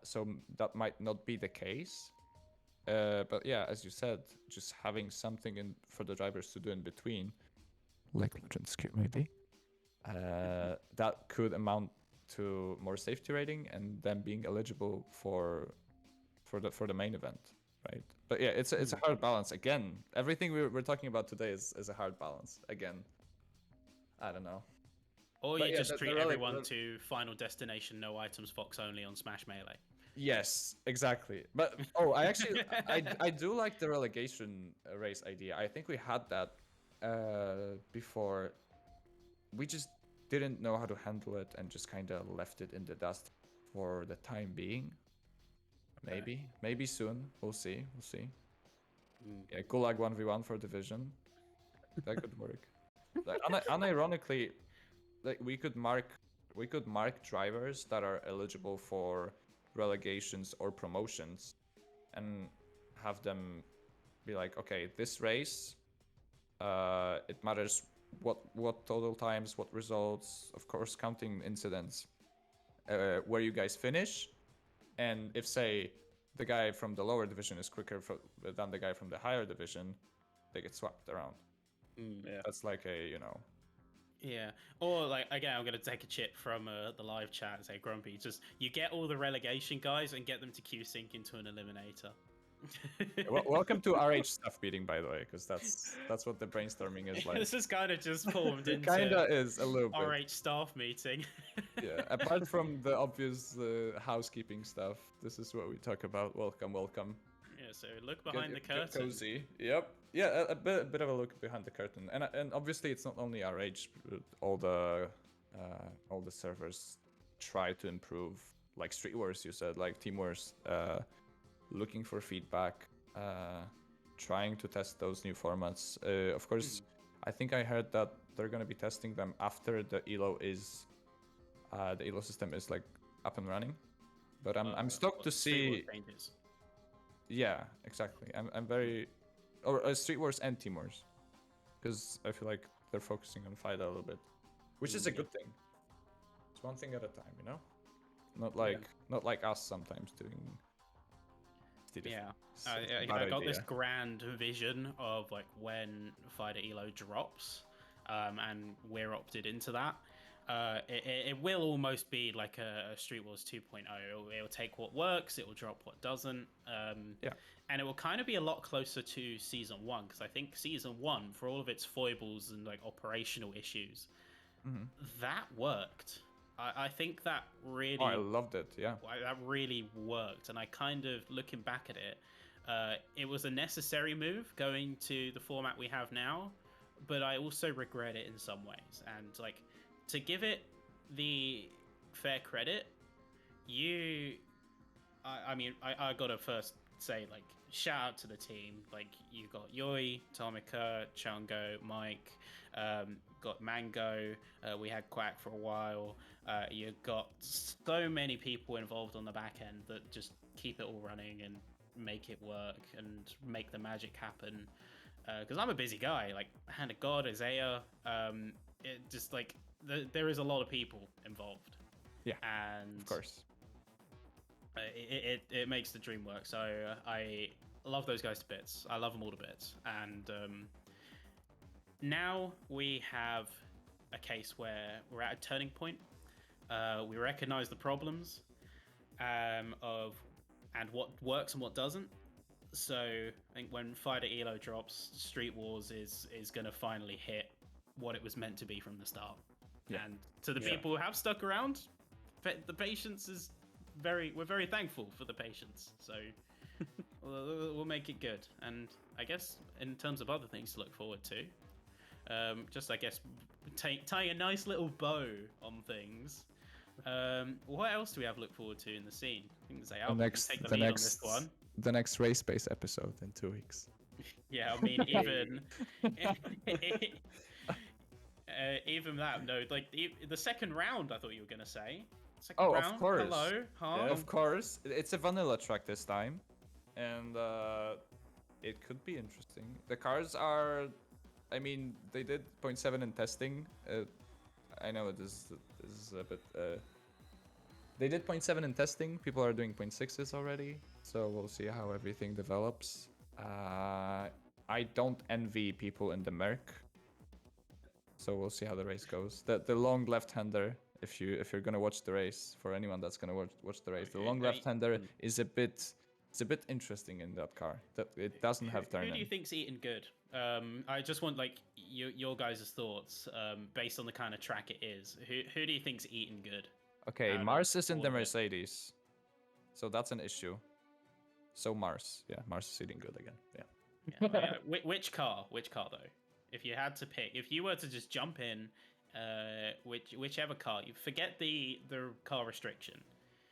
So that might not be the case. But yeah, as you said, just having something for the drivers to do in between, like Legend Skill maybe, that could amount to more safety rating and then being eligible for the main event, right? But yeah, it's a hard balance. Again, everything we're talking about today is a hard balance. Again, I don't know. Or you just treat everyone to Final Destination, no items, Fox only on Smash Melee. Yes, exactly. But I do like the relegation race idea. I think we had that before. We just didn't know how to handle it and just kind of left it in the dust for the time being. Maybe soon. We'll see. Yeah, Gulag 1v1 for division. That could work. Like, unironically, like we could mark drivers that are eligible for relegations or promotions and have them be like, okay, this race, it matters what total times, what results, of course counting incidents, where you guys finish, and if say the guy from the lower division is quicker than the guy from the higher division, they get swapped around. Yeah. That's like Yeah, or like, again, I'm gonna take a chip from the live chat and say, Grumpy, just you get all the relegation guys and get them to Q sync into an eliminator. Welcome to RH staff meeting, by the way, because that's what the brainstorming is like. This is kind of just formed into kinda is a little bit RH staff meeting. Yeah, apart from the obvious housekeeping stuff, this is what we talk about. Welcome. Yeah, so look behind the curtain. Cozy. Yep. Yeah, a bit of a look behind the curtain, and obviously it's not only RH. All the servers try to improve, like Street Wars. You said, like Team Wars, looking for feedback, trying to test those new formats. Of course, I think I heard that they're gonna be testing them after the elo system is like up and running. But I'm stoked to see. Changes. Yeah, exactly. I'm very, or Street Wars and Team Wars, because I feel like they're focusing on FIDA a little bit, which is a good thing. It's one thing at a time, you know. Not like us sometimes doing. Yeah, I got this grand vision of like when FIDA Elo drops, and we're opted into that. It will almost be like a Street Wars 2.0. It'll take what works, it will drop what doesn't. And it will kind of be a lot closer to Season 1, because I think Season 1, for all of its foibles and like operational issues, that worked. I think that really... Oh, I loved it, yeah. That really worked, and I kind of, looking back at it, it was a necessary move going to the format we have now, but I also regret it in some ways. And like, to give it the fair credit, I gotta first say, like, shout out to the team. Like, you got Yoi, Tomika, Chungo, Mike, got Mango, we had Quack for a while. You got so many people involved on the back end that just keep it all running and make it work and make the magic happen. Because I'm a busy guy, like Hand of God, Isaiah, it just like there is a lot of people involved. Yeah, and of course, it makes the dream work. So I love those guys to bits. I love them all to bits. And now we have a case where we're at a turning point. We recognize the problems of and what works and what doesn't. So I think when FIDA Elo drops, Street Wars is going to finally hit what it was meant to be from the start. Yeah. And to the people who have stuck around, the patience is we're very thankful for the patience. So we'll make it good. And I guess in terms of other things to look forward to, just I guess tying a nice little bow on things. What else do we have to look forward to in the scene? I think the next race-based episode in 2 weeks. Yeah, I mean, even that. No, like the second round. I thought you were gonna say. Second round? Of course. Hello, huh? Yeah, of course. It's a vanilla track this time, and it could be interesting. The cars are. I mean, they did 0.7 in testing. I know this is a bit. They did 0.7 in testing. People are doing 0.6s already, so we'll see how everything develops. I don't envy people in the Merc, so we'll see how the race goes. The long left-hander, if you're gonna watch the race, for anyone that's gonna watch the race, the long left-hander is a bit. It's a bit interesting in that car. That it doesn't have turn. Who do you think's eating good? I just want like your guys' thoughts based on the kind of track it is. Who do you think's eating good? Okay, Mars is in the Mercedes, so that's an issue. So Mars is eating good again. Yeah. Which car? Which car though? If you had to pick, if you were to just jump in, whichever car, you forget the car restriction.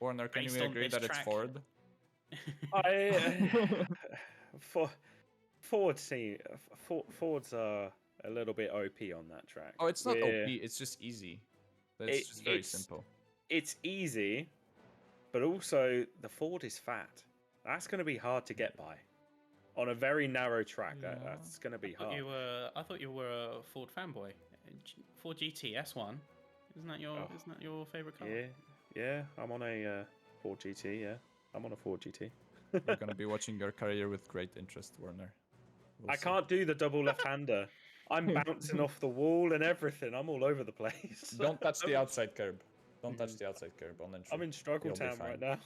Warner, can you agree that it's Ford? Ford's a little bit OP on that track. Oh, it's not OP. It's just easy. It's just very simple. It's easy, but also the Ford is fat. That's going to be hard to get by on a very narrow track. Yeah. That's going to be hard. I thought you were a Ford fanboy. Ford GT S1. Isn't that your favorite car? Yeah. I'm on a Ford GT. Yeah, I'm on a Ford GT. We're going to be watching your career with great interest, Warner. I can't do the double left-hander. I'm bouncing off the wall and everything. I'm all over the place. Don't touch the outside curb. Don't touch the outside curb on entry. I'm in struggle town right now.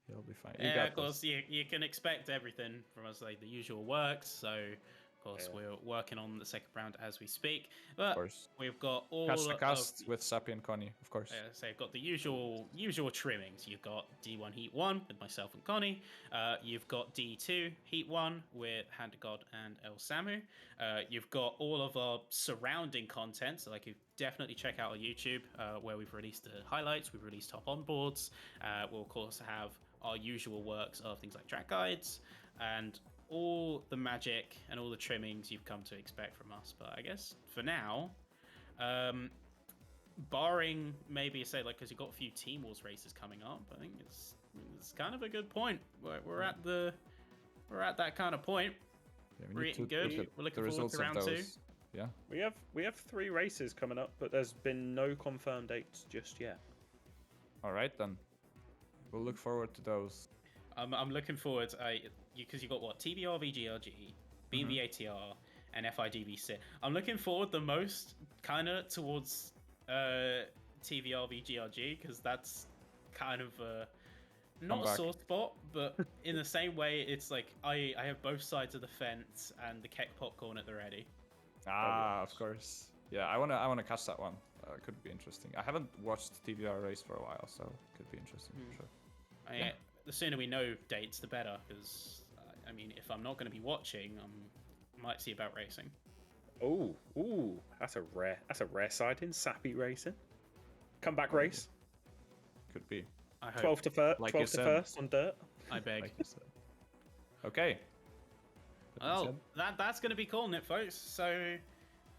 You'll be fine. Yeah, of course, you can expect everything from us, like the usual works. So, of course, we're working on the second round as we speak. But of course. We've got all cast with Sappy and Connie, of course. So you've got the usual trimmings. You've got D1 Heat 1 with myself and Connie. You've got D2 Heat 1 with Hand of God and El Samu. You've got all of our surrounding content. So, like, you definitely check out our YouTube where we've released the highlights. We've released top onboards. We'll, of course, have our usual works of things like track guides and all the magic and all the trimmings you've come to expect from us. But I guess for now, barring maybe say like because you've got a few Team Wars races coming up, I think it's kind of a good point. We're at that kind of point. Yeah, We're eating good. We're looking forward to round 2. Yeah. We have 3 races coming up, but there's been no confirmed dates just yet. All right then. We'll look forward to those. I'm looking forward because you got what TBR VGRG, BVATR, and FIDVC. I'm looking forward the most kind of towards TVR VGRG because that's kind of not a sore spot, but in the same way, it's like I have both sides of the fence and the Keck popcorn at the ready. Of course. Yeah, I wanna catch that one. Could be interesting. I haven't watched TVR race for a while, so it could be interesting for sure. The sooner we know dates, the better. Because I mean, if I'm not going to be watching, I might see about racing. Ooh, that's a rare sighting. Sappy racing, comeback race. Could be. I hope. 12 to 1st on dirt. I beg. Like you said. Okay. Well, that's going to be calling it, folks. So,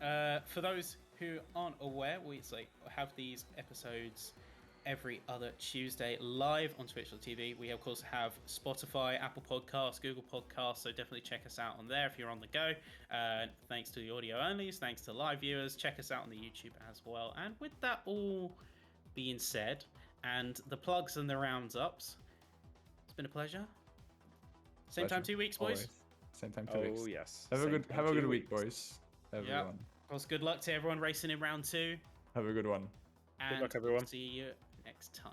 for those who aren't aware, we have these episodes every other Tuesday live on twitch.tv. We of course have Spotify, Apple Podcasts, Google Podcasts, so definitely check us out on there if you're on the go. Thanks to the audio onlys, thanks to live viewers, check us out on the YouTube as well. And with that all being said, and the plugs and the rounds-ups, it's been a pleasure. Same time 2 weeks, boys. Always. Same time 2 weeks. Oh yes. Have a good week, boys. Everyone. Yep. Of course, good luck to everyone racing in round 2. Have a good one. And good luck, everyone. See you next time.